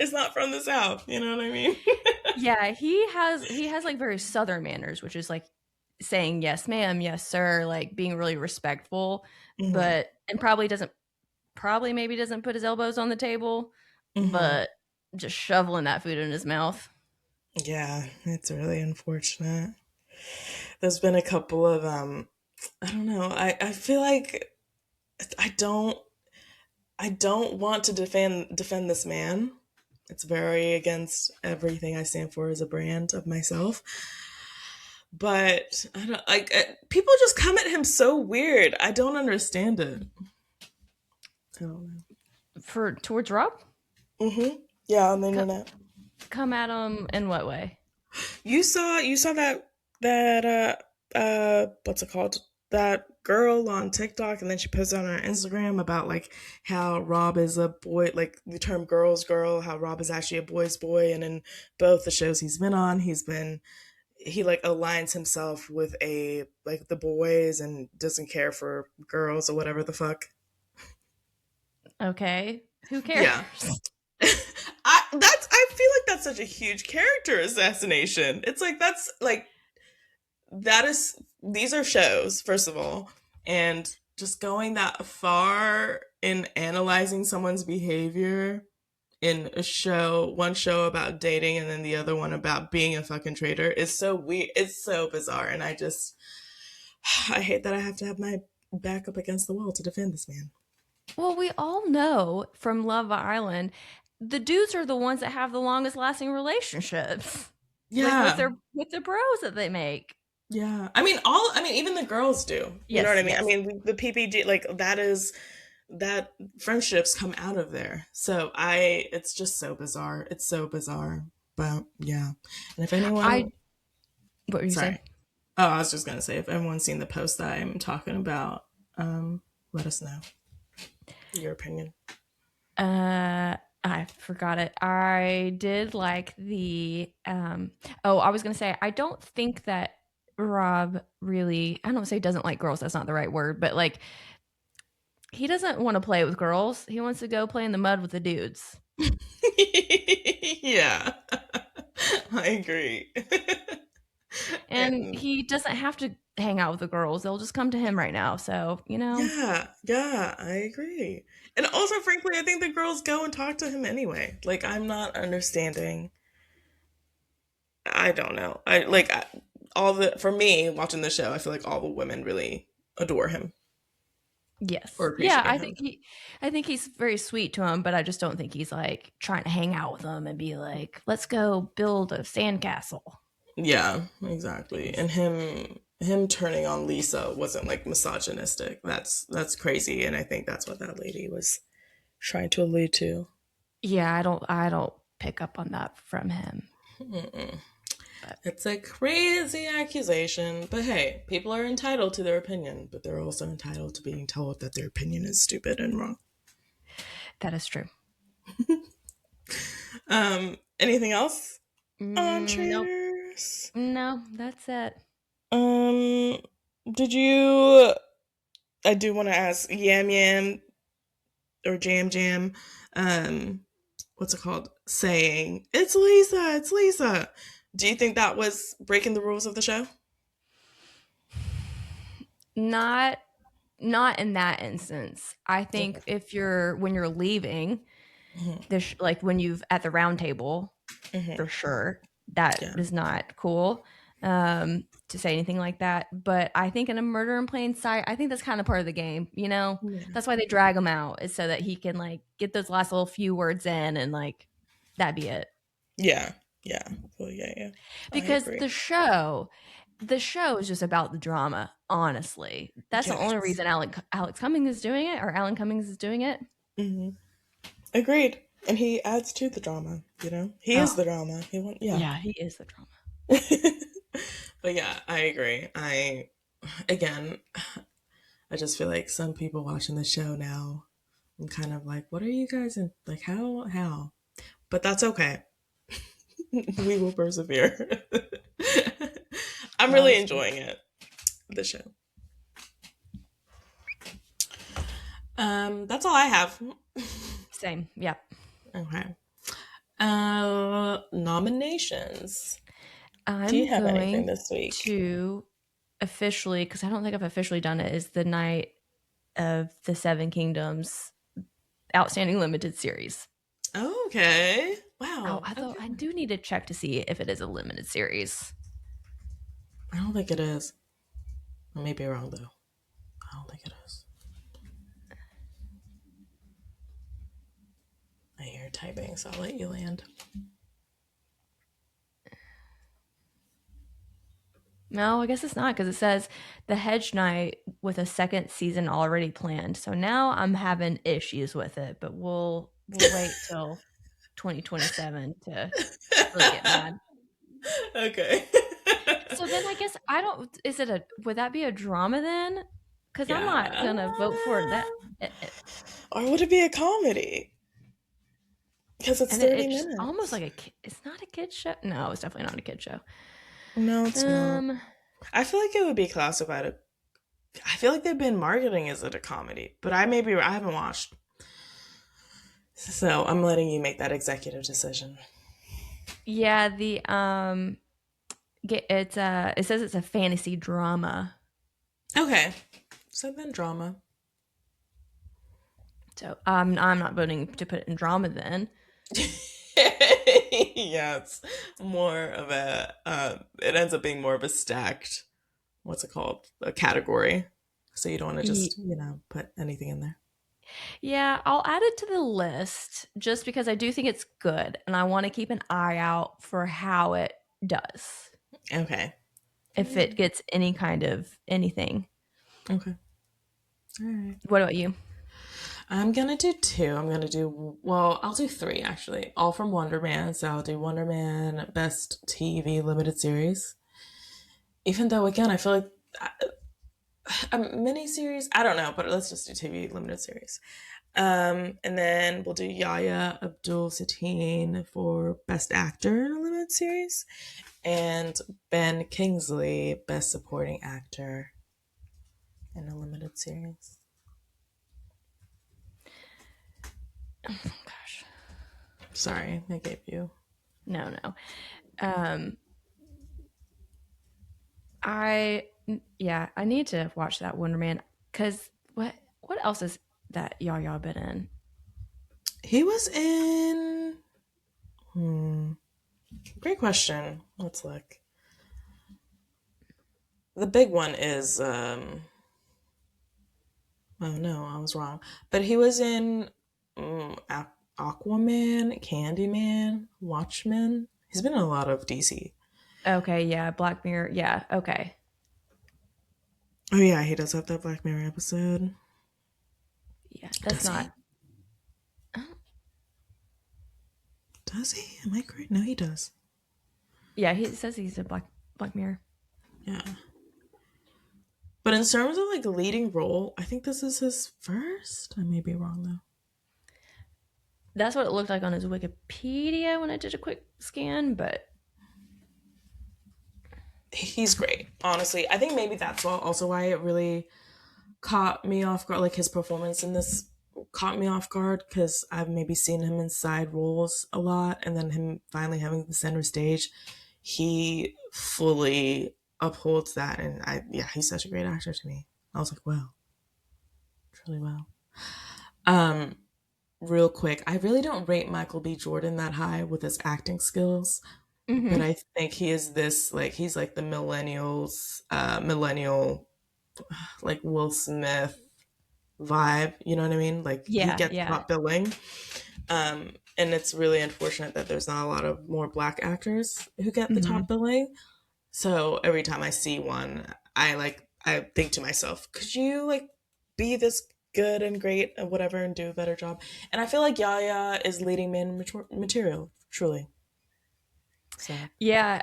It's not from the South, you know what I mean? Yeah, he has like very southern manners, which is like saying yes ma'am, yes sir, like being really respectful, Hmm. but and probably maybe doesn't put his elbows on the table, Hmm. but just shoveling that food in his mouth. Yeah, it's really unfortunate. There's been a couple of I don't know. I feel like I don't I don't want to defend this man. It's very against everything I stand for as a brand of myself. But I don't like people just come at him so weird. I don't understand it. I don't For towards Rob, know. Yeah, on the Co- internet. come at him in what way? You saw that what's it called? That girl on TikTok, and then she posted on her Instagram about like how Rob is a boy, like the term girl's girl, how Rob is actually a boy's boy, and in both the shows he's been on, he like aligns himself with a like the boys and doesn't care for girls or whatever the fuck. Okay, who cares? Yeah. I feel like that's such a huge character assassination. It's like that's like that is these are shows first of all, and just going that far in analyzing someone's behavior in one show about dating and then the other one about being a fucking traitor is so weird. It's so bizarre, and I hate that I have to have my back up against the wall to defend this man. Well, we all know from Love Island, the dudes are the ones that have the longest lasting relationships, like with Yeah. the bros that they make. Yeah. I mean even the girls do. You know what Yes, I mean? I yes. mean the PPG, like that friendships come out of there. So it's just so bizarre. It's so bizarre. But yeah. And if anyone I What were you saying? sorry. Oh, I was just gonna say if everyone's seen the post that I'm talking about, let us know your opinion. I forgot it. I did like the oh, I was gonna say I don't think that Rob really, I don't say doesn't like girls, that's not the right word, but like he doesn't want to play with girls. He wants to go play in the mud with the dudes. Yeah. I agree. And And he doesn't have to hang out with the girls. They'll just come to him right now. So, yeah, yeah, I agree. And also, frankly, I think the girls go and talk to him anyway. Like, I'm not understanding. I don't know. All the for me watching the show, I feel like all the women really adore him or yes. Yeah, appreciate him. I think he's very sweet to him, but I just don't think he's like trying to hang out with them and be like, "Let's go build a sandcastle." Yeah, exactly. And him. him turning on Lisa wasn't like misogynistic. That's crazy, and I think that's what that lady was trying to allude to. Yeah, I don't pick up on that from him. Mm-mm. But It's a crazy accusation, but hey, people are entitled to their opinion, but they're also entitled to being told that their opinion is stupid and wrong. that is true. Anything else on Nope. traders? No, that's it. Um, did you? I do want to ask Yam Yam or Jam Jam. Um, what's it called? Saying it's Lisa, it's Lisa. Do you think that was breaking the rules of the show? Not not in that instance. I think Okay. if you're when you're leaving, Hmm. this like when you've at the round table, Hmm. for sure, that Yeah. is not cool to say anything like that. But I think in a murder in plain sight, I think that's kind of part of the game. Yeah. That's why they drag him out is so that he can like get those last little few words in and like that be it. Yeah. Yeah. Well, yeah. Yeah. I Because agree. the show is just about the drama. Honestly, that's the only Yes. reason Alex Cummings is doing it, or Alan Cummings is doing it. Hmm. Agreed. And he adds to the drama. He is Oh the drama. He want. Yeah. yeah, he is the drama. But yeah, I agree. Again, I just feel like some people watching the show now, I'm kind of like, what are you guys in? Like, how? But that's okay. We will persevere. I'm Well, really it's enjoying it, the show. That's all I have. same. Yeah. Okay. Nominations. Do you I'm have anything going this week? to officially, because I don't think I've officially done it, is the night of the Seven Kingdoms Outstanding Limited Series. Okay. Oh, Wow. although Okay. I do need to check to see if it is a limited series. I don't think it is. I may be wrong though. I don't think it is. I hear typing, so I'll let you land. No, I guess it's not because it says the Hedge Knight with a second season already planned. So now I'm having issues with it, but we'll wait till 2027 to really get mad. Okay. So then I guess I don't. Is it a? Would that be a drama then? Because I'm not Yeah. gonna vote for that. Or would it be a comedy? Because it's And it, 30 it's almost minutes. like a. It's not a kid show. No, it's definitely not a kid show. No, it's not. Um. I feel like it would be classified. I feel like they've been marketing as it a comedy, but I haven't watched. So I'm letting you make that executive decision. Yeah. It says it's a fantasy drama. Okay. So then drama. So I'm not voting to put it in drama then. Yeah, it's more of it ends up being more of a stacked, what's it called? A category. So you don't want to Ye- just, put anything in there. Yeah, I'll add it to the list just because I do think it's good and I want to keep an eye out for how it does. Okay. If it gets any kind of anything. Okay. All right. What about you? I'm gonna do two. I'll do three actually, all from Wonder Man. So I'll do Wonder Man Best TV Limited Series. Even though, again, I feel like a mini series, I don't know, but let's just do TV Limited Series. And then we'll do Yahya Abdul Satine for Best Actor in a Limited Series, and Ben Kingsley Best Supporting Actor in a Limited Series. Gosh. Sorry, I gave you. No, no. Um I yeah, I need to watch that Wonder Man cuz what else is that Yaya been in? He was in. Hmm. Great question. Let's look. The big one is. Oh no, I was wrong. But he was in Aquaman, Candyman, Watchmen. He's been in a lot of DC. Okay, yeah, Black Mirror. Yeah, okay. Oh yeah, he does have that Black Mirror episode. Yeah, that's Does not. he? Does he? Am I correct? No, he does. Yeah, he says he's a Black Mirror. Yeah. But in terms of like leading role, I think this is his first. I may be wrong though. That's what it looked like on his Wikipedia when I did a quick scan, but He's great, honestly. I think maybe that's also why it really caught me off guard. Like his performance in this caught me off guard because I've maybe seen him in side roles a lot, and then him finally having the center stage, he fully upholds that. And yeah, he's such a great actor to me. I was like, wow, truly wow. Um, Real quick, I really don't rate Michael B. Jordan that high with his acting skills, but hmm I think he is this like he's like the millennial like Will Smith vibe. You know what I mean? Like he yeah, gets yeah. top billing, and it's really unfortunate that there's not a lot of more black actors who get the top hmm billing. So every time I see one, I think to myself, could you like be this good and great and whatever and do a better job? And I feel like Yaya is leading man material, truly. So Yeah,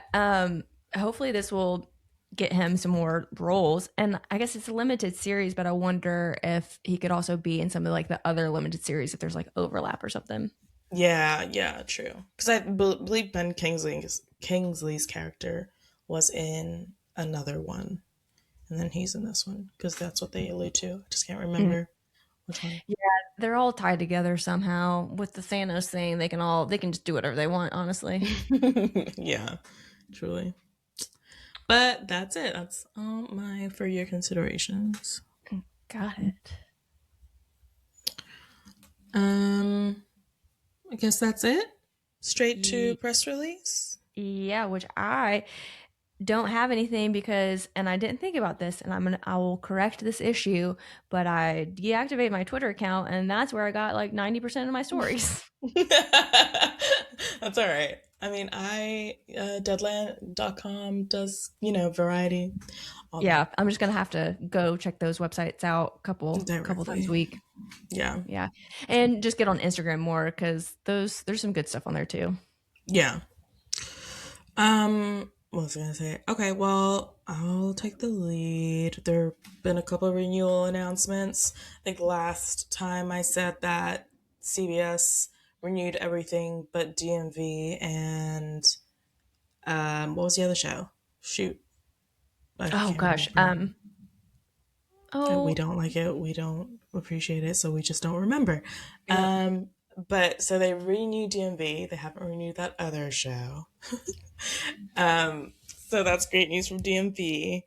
hopefully this will get him some more roles. And I guess it's a limited series, but I wonder if he could also be in some of like the other limited series if there's like overlap or something. yeah, yeah, true. Because I believe Kingsley's character was in another one, and then he's in this one because that's what they allude to. I just can't Mhm. remember which one. Yeah, they're all tied together somehow with the Thanos thing. They can just do whatever they want, honestly. Yeah, truly. But that's it. That's all my for your considerations. Got it. Um, I guess that's it. Straight to Ye- press release. Yeah, which I don't have anything because, and I didn't think about this, and I will correct this issue, but I deactivate my Twitter account, and that's where I got like 90% of my stories. That's all right. I mean, Deadland.com does, variety, all Yeah, that I'm just gonna have to go check those websites out couple times a directly. week. Yeah. Yeah, and just get on Instagram more because those there's some good stuff on there too. Yeah. What was I gonna say? Okay, well, I'll take the lead. There have been a couple of renewal announcements. I think last time I said that CBS renewed everything but DMV and what was the other show? Shoot, I Oh can't gosh, remember. We oh don't like it. We don't appreciate it, so we just don't remember. yeah, But so they renewed DMV. They haven't renewed that other show. So that's great news from DMV.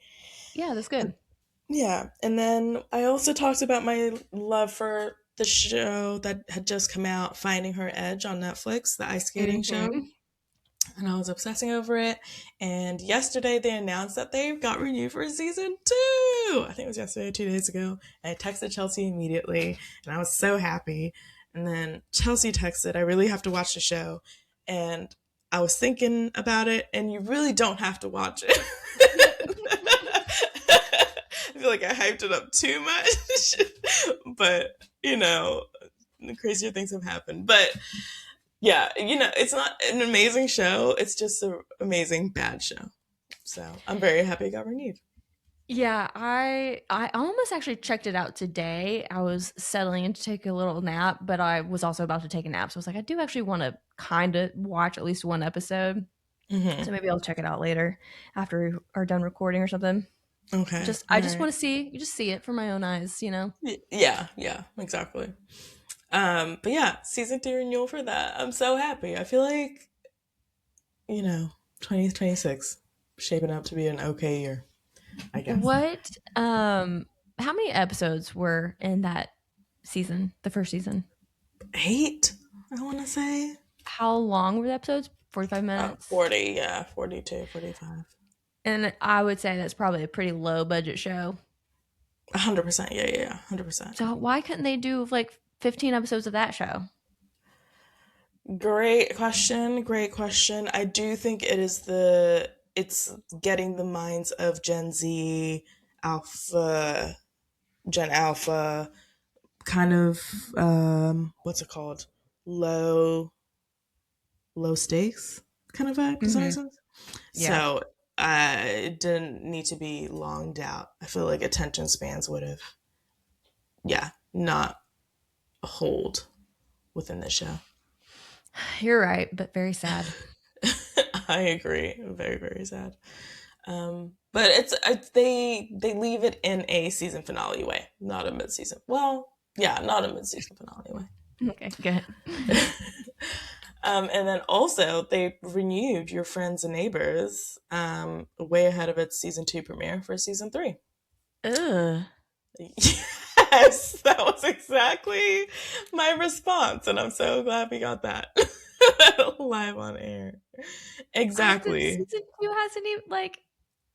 yeah, that's good. Yeah, and then I also talked about my love for the show that had just come out, Finding Her Edge on Netflix, the ice skating show. hmm And I was obsessing over it. And yesterday they announced that they got renewed for season two. I think it was yesterday, 2 days ago. And I texted Chelsea immediately, and I was so happy. And then Chelsea texted, I really have to watch the show. And I was thinking about it, and you really don't have to watch it. I feel like I hyped it up too much. But, crazier things have happened. But yeah, it's not an amazing show. It's just an amazing bad show. So I'm very happy it got renewed. Yeah, I almost actually checked it out today. I was settling in to take a little nap, but I was also about to take a nap. So I was like, I do actually want to kind of watch at least one episode. Hmm. So maybe I'll check it out later after we are done recording or something. Okay. Just All I just right. want to see you just see it for my own eyes. Yeah. Yeah. Exactly. But yeah, season three renewal for that. I'm so happy. I feel like 2026 shaping up to be an okay year. I guess What how many episodes were in that season, the first season? 8. I want to say How long were the episodes? 45 minutes. 40. Yeah, 42, 45. And I would say that's probably a pretty low budget show. 100%. Yeah. Yeah. 100%. So why couldn't they do like 15 episodes of that show? Great question. Great question. I do think it's getting the minds of Gen Z alpha, Gen Alpha, kind of what's it called? Low low stakes kind of vibe. Does that make Hmm. sense? Yeah. So it didn't need to be longed out. I feel like attention spans would have, yeah, not hold within the show. You're right, but very sad. I agree. Very, very sad. But it's they leave it in a season finale way, not a mid season. Well, yeah, not a mid season finale way. Okay, good. And then also they renewed Your Friends and Neighbors way ahead of its season 2 premiere for season 3. Ugh. Yes, that was exactly my response, and I'm so glad we got that live on air. The Exactly. season 2 hasn't even like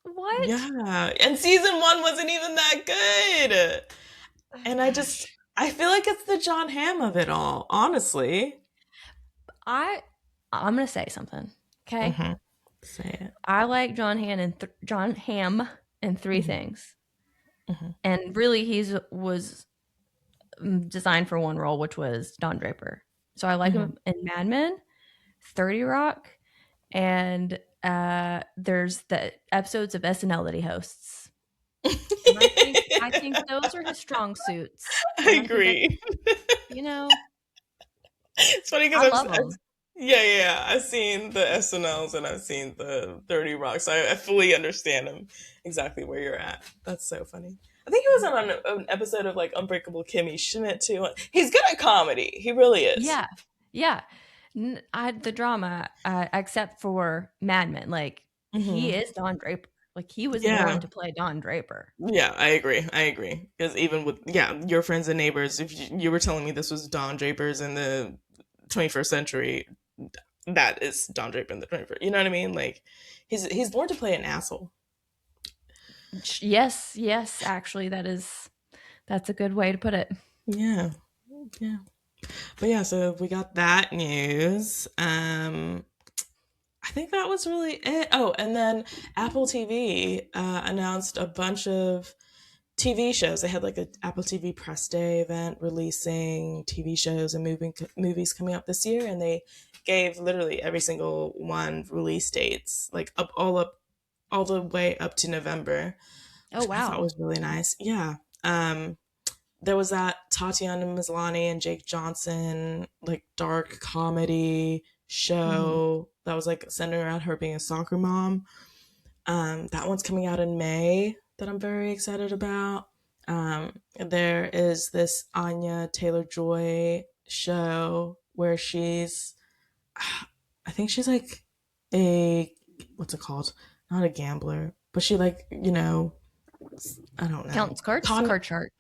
what? Yeah, and season 1 wasn't even that good. Oh And gosh. I feel like it's the John Hamm of it all, honestly. I I'm gonna say something. Okay. Mm-hmm. Say it. I like John Hamm in three Mm-hmm. things, Mm-hmm. and really he's was designed for one role, which was Don Draper. So I like Mm-hmm. him in Mad Men, 30 Rock, and there's the episodes of SNL that he hosts. And I think those are his strong suits, I and I think that agree. you know It's funny I because love them. yeah. I've seen the SNLs and I've seen the 30 Rocks. I fully understand him exactly where you're at. That's so funny. I think he was on an episode of like Unbreakable Kimmy Schmidt too. He's good at comedy. He really is. Yeah, yeah. The drama, except for Mad Men, like he Hmm. is Don Draper. Like he was born Yeah. to play Don Draper. Yeah, I agree. I agree. Because even with, yeah, Your Friends and Neighbors, if you were telling me this was Don Draper's in the 21st century, that is Don Draper in the 21st. You know what I mean? Like, he's born to play an asshole. Yes, yes. Actually, that's a good way to put it. Yeah. Yeah. But yeah, so we got that news. I think that was really it. Oh, and then Apple TV announced a bunch of TV shows. They had like a Apple TV press day event releasing TV shows and movies coming up this year, and they gave literally every single one release dates, like up all the way up to November, Oh which I thought wow. was really nice. Yeah. There was that Tatiana Maslany and Jake Johnson like dark comedy Mhm. show that was like centered around her being a soccer mom. That one's coming out in May that I'm very excited about. There is this Anya Taylor Joy show where she's, I think she's like a, what's it called? Not a gambler, but she like, I don't know. Counts cards, Con, card chart.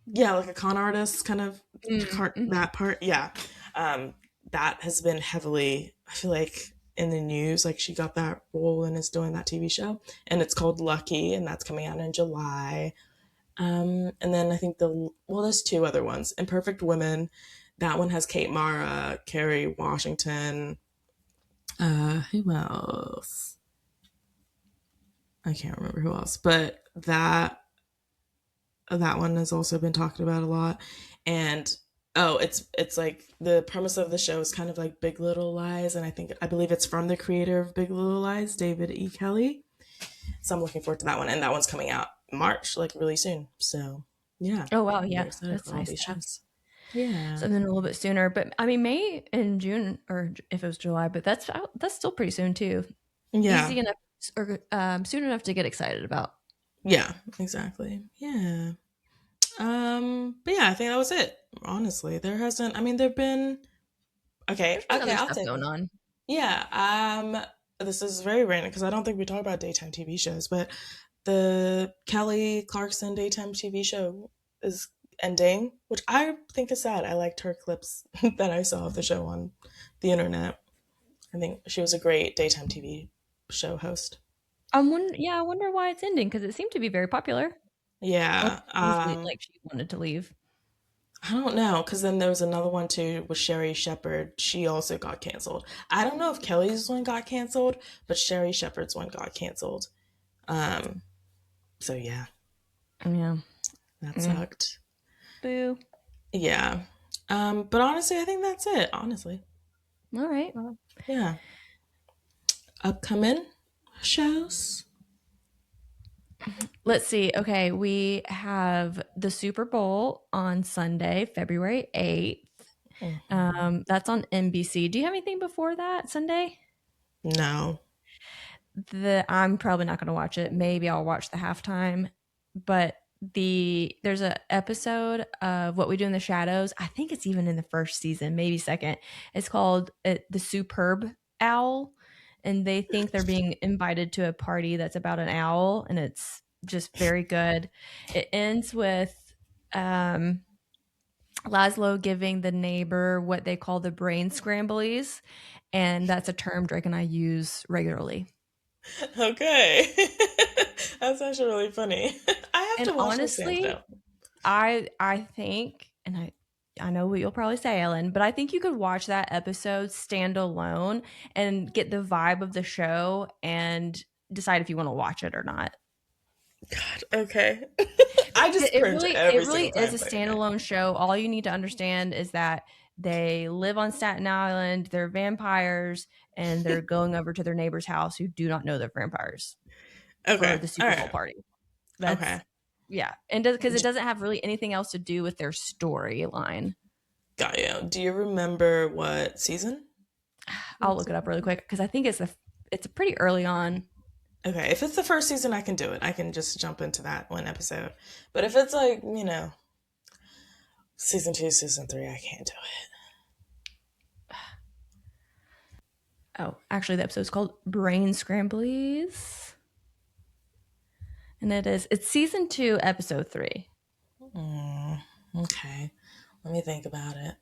yeah, like a con artist kind of Mm-hmm. that part. Yeah. Um, that has been heavily, I feel like, in the news. Like she got that role and is doing that TV show, and it's called Lucky, and that's coming out in July. And then I think there's two other ones. Imperfect Women, that one has Kate Mara, Kerry Washington. Who else? I can't remember who else, but that one has also been talked about a lot. And oh, it's like the premise of the show is kind of like Big Little Lies, and I believe it's from the creator of Big Little Lies, David E. Kelly. So I'm looking forward to that one, and that one's coming out March, like really soon. So yeah, Oh wow, I'm very yeah. excited That's for all nice these to have shows. Yeah, something a little bit sooner. But I mean, May and June, or if it was July, but that's still pretty soon too. yeah, Easy enough, or soon enough to get excited about. yeah, exactly. Yeah. But yeah, I think that was it. Honestly, there hasn't. I mean, there've been. Okay, There's been okay, other I'll stuff say going this. on. Yeah. This is very random because I don't think we talk about daytime TV shows, but the Kelly Clarkson daytime TV show is ending, which I think is sad. I liked her clips that I saw of the show on the internet. I think she was a great daytime TV show host. Yeah, I wonder why it's ending because it seemed to be very popular. Yeah. Like she wanted to leave. I don't know, because then there was another one too with Sherry Shepherd. She also got canceled. I don't know if Kelly's one got canceled, but Sherry Shepherd's one got canceled. Um, so yeah. Yeah. That Mm. sucked. Boo. Yeah. But honestly, I think that's it. Honestly. All right. Yeah. Upcoming shows. Let's see. Okay, we have the Super Bowl on Sunday, February 8th. Mhm. That's on NBC. Do you have anything before that Sunday? No. I'm probably not going to watch it. Maybe I'll watch the halftime, but there's a episode of What We Do in the Shadows. I think it's even in the first season, maybe second. It's called The Superb Owl, and they think they're being invited to a party that's about an owl, and it's just very good. It ends with um Laszlo giving the neighbor what they call the brain scramblies, and that's a term Drake and I use regularly. Okay. That's actually really funny. I have And to watch this damn show. honestly, I think, and I know what you'll probably say, Ellen, but I think you could watch that episode stand alone and get the vibe of the show and decide if you want to watch it or not. God, okay. I just It cringe really it every really single is time, a but okay. standalone show. All you need to understand is that they live on Staten Island, they're vampires, and they're going over to their neighbor's house who do not know they're vampires for Okay. the All Super Bowl right. party. That's Okay. yeah. And because it D- doesn't have really anything else to do with their storyline. Got you. Do you remember what season? I'll look it up really quick because I think it's pretty early on. Okay, if it's the first season, I can do it. I can just jump into that one episode. But if it's like, season two, season three, I can't do Oh, actually, the episode's called Brain Scramblies, and it's season 2, episode 3. it. Okay, let me think about it.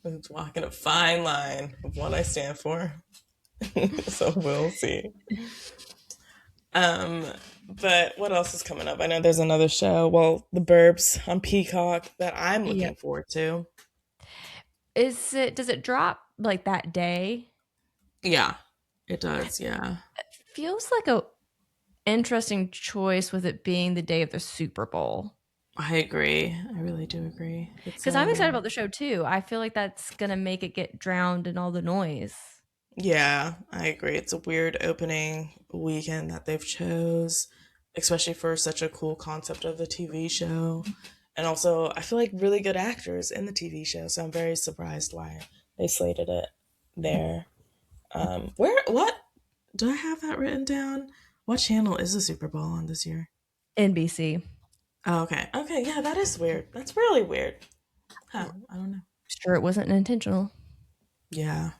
It's walking a fine line of what I stand for. So we'll see. Um, but what else is coming up? I know there's another show. Well, The Burbs on Peacock that I'm looking Yep. forward to. Does it drop like that day? Yeah, it does. Yeah, Feels like a interesting choice with it being the day of the Super Bowl. I agree. I really do agree. It's Because I'm excited about the show too. I feel like that's gonna make it get drowned in all the noise. Yeah, I agree. It's a weird opening weekend that they've chose, especially for such a cool concept of the TV show. And also, I feel like really good actors in the TV show, so I'm very surprised why they slated it there. What? Do I have that written down? What channel is the Super Bowl on this year? NBC. Oh, okay. Okay, yeah, that is weird. That's really weird. Huh, I don't know. Sure, it wasn't intentional. Yeah.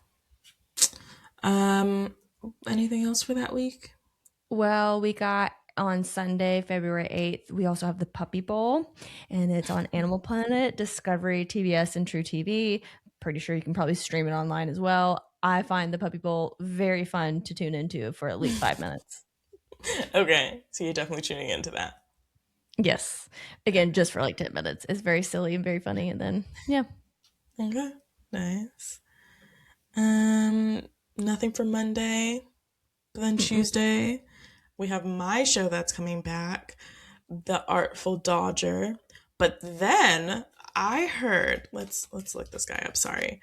Um, Anything else for that week? Well, we got on Sunday, February 8th, we also have the Puppy Bowl, and it's on Animal Planet, Discovery, TBS, and True TV. Pretty sure you can probably stream it online as well. I find the Puppy Bowl very fun to tune into for at least 5 minutes. Okay, so you're definitely tuning into that. Yes. Again, just for like 10 minutes. It's very silly and very funny. And then, yeah. Okay, nice. Um, Nothing for Monday. But then Mm-mm. Tuesday, we have my show that's coming back, The Artful Dodger. But then I heard, let's look this guy up. Sorry,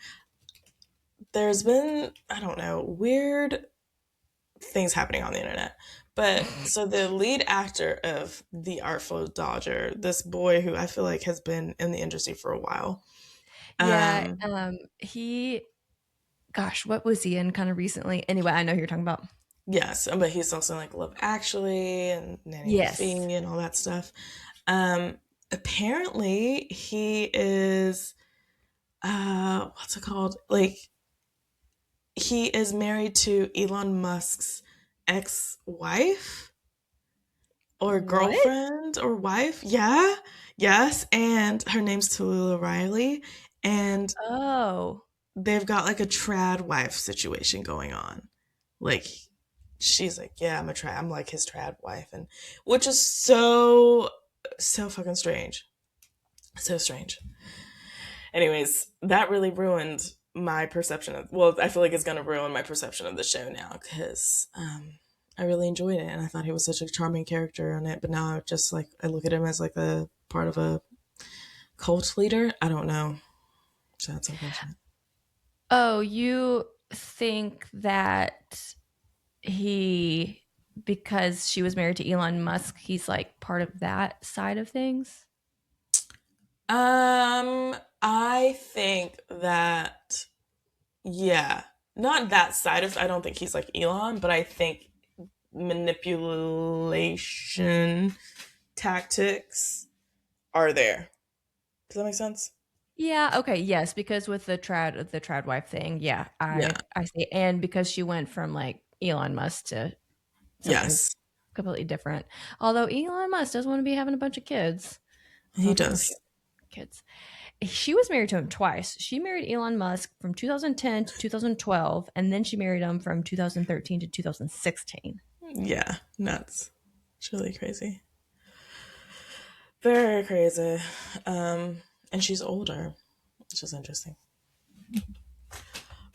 there's been, I don't know, weird things happening on the internet. But so the lead actor of The Artful Dodger, this boy who I feel like has been in the industry for a while. Yeah. Um, Gosh, what was he in kind of recently? Anyway, I know who you're talking about. yes, but he's also in like Love Actually and Nanny Yes. McPhee and all that stuff. Um, Apparently he is what's it called? Like he is married to Elon Musk's ex-wife or What? girlfriend or wife. Yeah. Yes, and her name's Tallulah Riley, and Oh. they've got like a trad wife situation going on. Like she's like, yeah, I'm like his trad wife, and which is so fucking strange. So strange. Anyways, that really ruined my perception of, well, I feel like it's gonna ruin my perception of the show now because I really enjoyed it, and I thought he was such a charming character on it. But now I just like I look at him as like a part of a cult leader. I don't know. So that's unfortunate. Oh, you think that he, because she was married to Elon Musk, he's like part of that side of things? I think that yeah, not that side of. I don't think he's like Elon, but I think manipulation tactics are there. Does that make sense? Yeah, okay, yes, because with the trad wife thing, yeah, Yeah. I see. And because she went from like Elon Musk to something Yes, completely different. Although Elon Musk does want to be having a bunch of kids. So he I don't know if she does. has kids. She was married to him twice. She married Elon Musk from 2010 to 2012, and then she married him from 2013 to 2016. Yeah, nuts. It's really crazy. Very crazy. And she's older, which is interesting.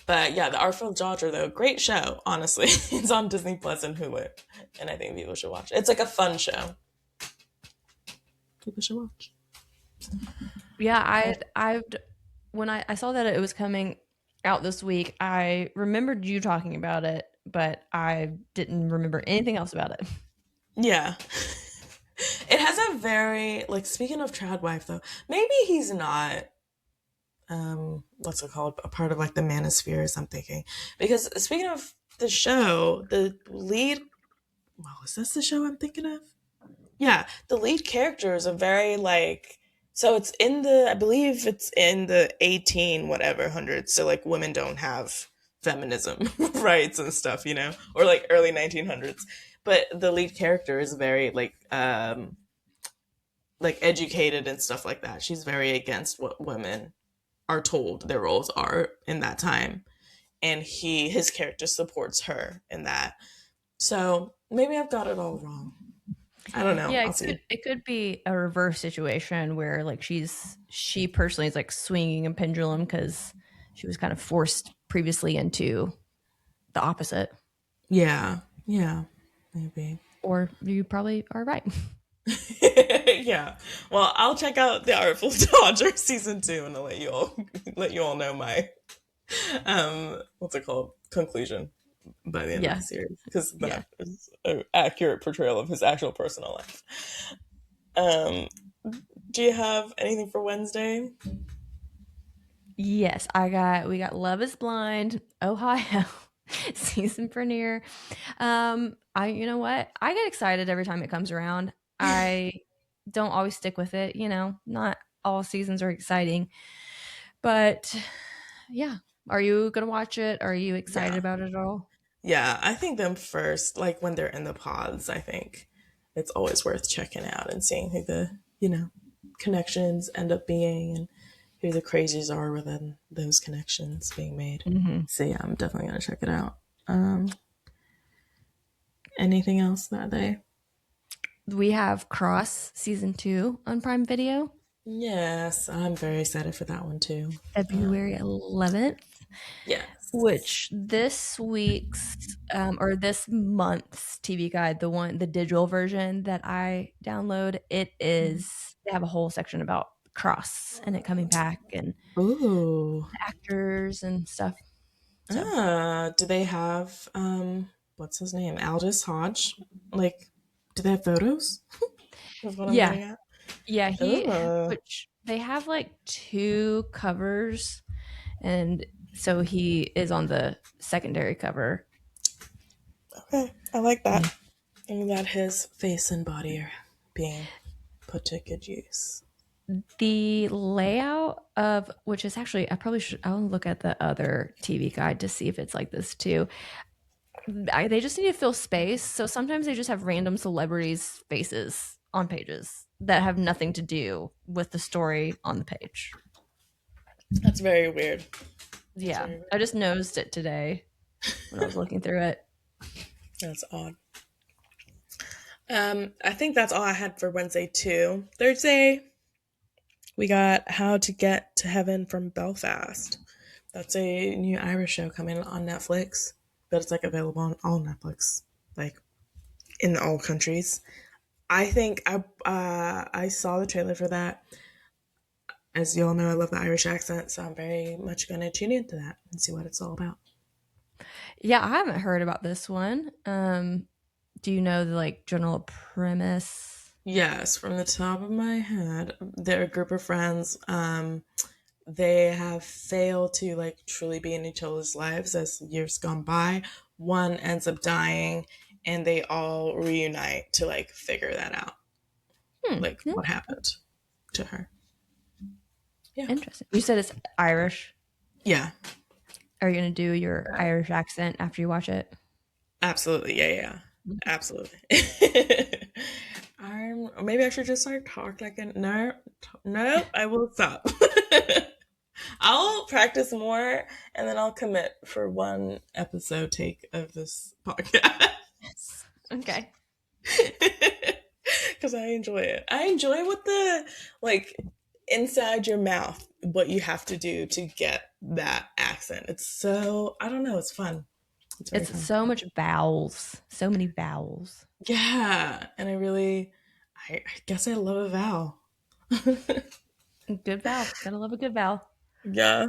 But yeah, the Artful Dodger though, great show. Honestly, it's on Disney Plus and Hulu, and I think people should watch it. It's like a fun show. People should watch. Yeah, I've when I saw that it was coming out this week, I remembered you talking about it, but I didn't remember anything else about it. Yeah, it has a very like. Speaking of Trad Wife though, maybe he's not. What's it called? A part of like the Manospheres. I'm thinking because speaking of the show, the lead. Well, is this the show I'm thinking of? Yeah, the lead character is a very like so it's in the I believe it's in the 18 whatever hundreds. So like women don't have feminism rights and stuff, you know, or like early 1900s. But the lead character is very like educated and stuff like that. She's very against what women are told their roles are in that time. And his character supports her in that. So maybe I've got it all wrong. I don't know. Yeah, I'll see. it could be a reverse situation where like she personally is like swinging a pendulum because she was kind of forced previously into the opposite. Yeah, yeah, maybe. Or you probably are right. Yeah. Well, I'll check out the Artful Dodger season 2, and I'll let you all know my what's it called conclusion by the end of Yeah, the series because yeah. that is an accurate portrayal of his actual personal life. Um, do you have anything for Wednesday? Yes, we got Love is Blind, Ohio, season premiere. I you know what? I get excited every time it comes around. I don't always stick with it, not all seasons are exciting. But yeah. Are you gonna watch it? Are you excited Yeah, about it at all? yeah. I think them first, like when they're in the pods. I think it's always worth checking out and seeing who the connections end up being and who the crazies are within those connections being made. Hmm. So yeah, I'm definitely gonna check it out. Um, Anything else that day? We have Cross season 2 on Prime Video, Yes, I'm very excited for that one too. February 11th. Yes. Which this week's or this month's TV guide, the digital version that I download, they have a whole section about Cross and it coming back and Ooh. actors and stuff. So Do they have what's his name? Aldous Hodge? Like, do they have photos? Is what I'm yeah, getting at. yeah, Oh. which they have like two covers, and so he is on the secondary cover. Okay. I like Yeah. that. And that his face and body are being put to good use. The layout of which is actually I'll look at the other TV guide to see if it's like this too. They just need to fill space, so sometimes they just have random celebrities' faces on pages that have nothing to do with the story on the page. That's very weird. That's Yeah, very I weird. just noticed it today when I was looking through it. That's odd. I think that's all I had for Wednesday too. Thursday, we got How to Get to Heaven from Belfast. That's a new Irish show coming on Netflix, but it's like available on all Netflix like in all countries. I think I saw the trailer for that. As you all know, I love the Irish accent, so I'm very much going to tune into that and see what it's all about. Yeah, I haven't heard about this one. Do you know the like general premise? Yes, from the top of my head, they're a group of friends. They have failed to like truly be in each other's lives as years gone by. One ends up dying, and they all reunite to like figure that out, like Yeah, what happened to her. Yeah, interesting. You said it's Irish. yeah, Are you gonna do your Irish accent after you watch it? absolutely, yeah, yeah, absolutely. Or maybe I should just like talk like a no, no. I will stop. I'll practice more and then I'll commit for one episode take of this podcast. Okay. Because I enjoy it. I enjoy what the, like, inside your mouth, what you have to do to get that accent. It's so, I don't know, it's fun. It's very It's fun. so much vowels, so many vowels. Yeah. And I guess I love a vowel. Good vowel. Gotta love a good vowel. Yeah.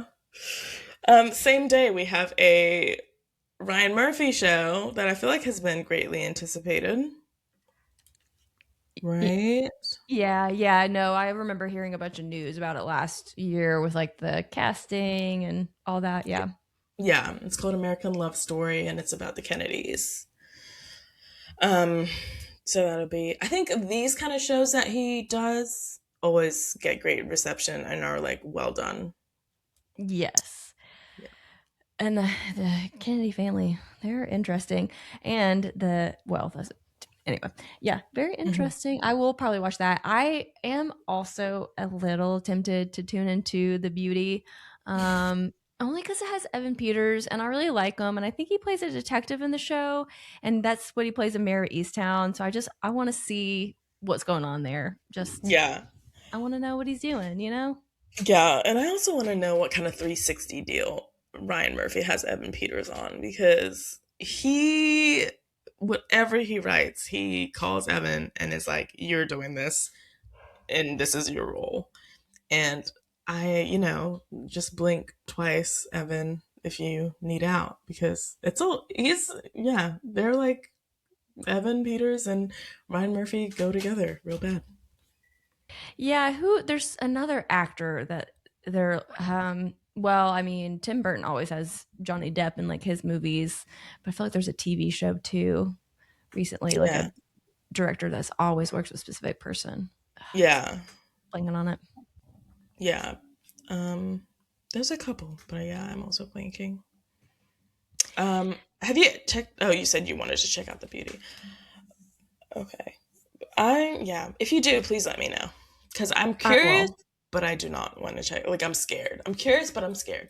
Same day, we have a Ryan Murphy show that I feel like has been greatly anticipated. Y- Right? Yeah, yeah, no, I remember hearing a bunch of news about it last year with like the casting and all that. Yeah. Yeah, it's called American Love Story, and it's about the Kennedys. Um, so that'll be. I think these kind of shows that he does always get great reception and are like well done. Yes. Yeah. And the Kennedy family, they're interesting. And well, anyway, yeah, very Hmm. interesting. I will probably watch that. I am also a little tempted to tune into The Beauty, only because it has Evan Peters, and I really like him, and I think he plays a detective in the show, and that's what he plays in Mayor of Easttown. So I want to see what's going on there. Just Yeah, I want to know what he's doing. You know? yeah, and I also want to know what kind of 360 deal Ryan Murphy has Evan Peters on because he, whatever he writes, he calls Evan and is like, "You're doing this, and this is your role." And just blink twice, Evan, if you need out, because yeah, they're like Evan Peters and Ryan Murphy go together real bad. Yeah, who there's another actor that they're well, I mean, Tim Burton always has Johnny Depp in like his movies, but I feel like there's a TV show too recently, like Yeah, a director that's always works with a specific person. yeah, Blanking on it. yeah. Um, there's a couple, but yeah, I'm also blanking. Have you checked? Oh, you said you wanted to check out the beauty. Okay, yeah. If you do, please let me know, because I'm I curious, will. but I do not want to check. Like I'm scared. I'm curious, but I'm scared.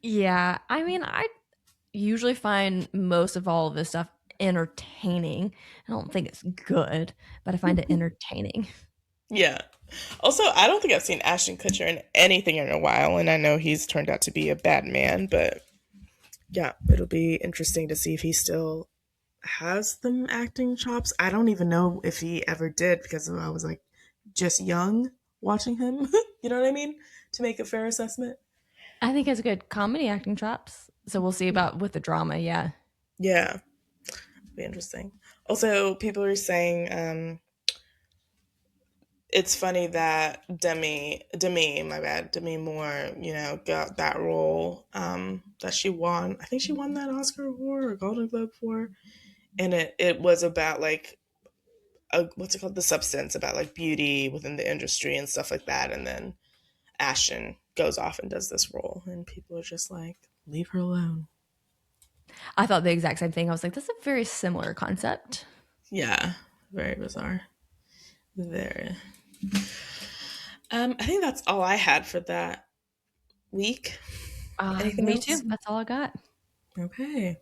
Yeah, I mean, I usually find most of all of this stuff entertaining. I don't think it's good, but I find it entertaining. Yeah. Also, I don't think I've seen Ashton Kutcher in anything in a while, and I know he's turned out to be a bad man, but yeah, it'll be interesting to see if he still has them acting chops. I don't even know if he ever did because I was like just young watching him. You know what I mean? To make a fair assessment. I think it's good comedy acting chops. So we'll see about with the drama. Yeah. Yeah, it'll be interesting. Also, people are saying it's funny that Demi Moore, got that role that she won. I think she won that Oscar award or Golden Globe for, and it was about like what's it called, the substance about like beauty within the industry and stuff like that. And then Ashton goes off and does this role, and people are just like, leave her alone. I thought the exact same thing. I was like, that's a very similar concept. Yeah, very bizarre. Very. I think that's all I had for that week. Anything Me too. else? That's all I got. Okay.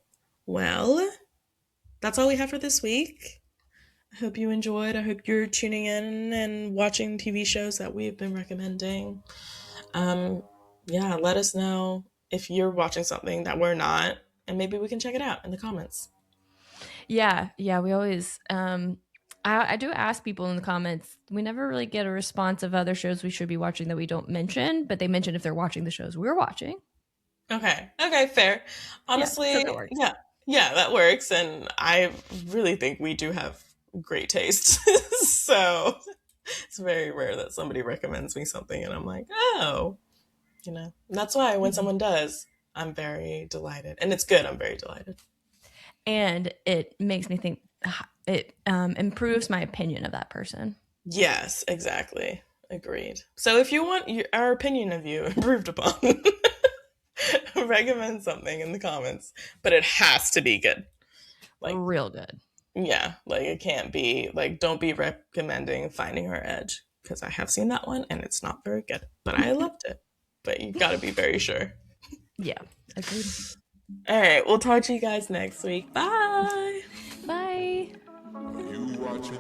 Well, that's all we have for this week. I hope you enjoyed. I hope you're tuning in and watching TV shows that we've been recommending. Um, yeah, let us know if you're watching something that we're not, and maybe we can check it out in the comments. Yeah, yeah, we always I do ask people in the comments. We never really get a response of other shows we should be watching that we don't mention, but they mention if they're watching the shows we're watching. Okay. Okay, fair. Yeah, so Honestly, that works. yeah. Yeah, that works. And I really think we do have great taste. So it's very rare that somebody recommends me something and I'm like, oh, And that's why when Mhm. someone does, I'm very delighted. And it's good. I'm very delighted. And it makes me think it improves my opinion of that person. Yes, exactly. Agreed. So if you want our opinion of you improved upon, recommend something in the comments, but it has to be good. Like, Real good. yeah, like it can't be like don't be recommending Finding Her Edge because I have seen that one and it's not very good, but I loved it. But you got to be very sure. Yeah, agreed. All right, we'll talk to you guys next week. Bye. Bye. Are you watching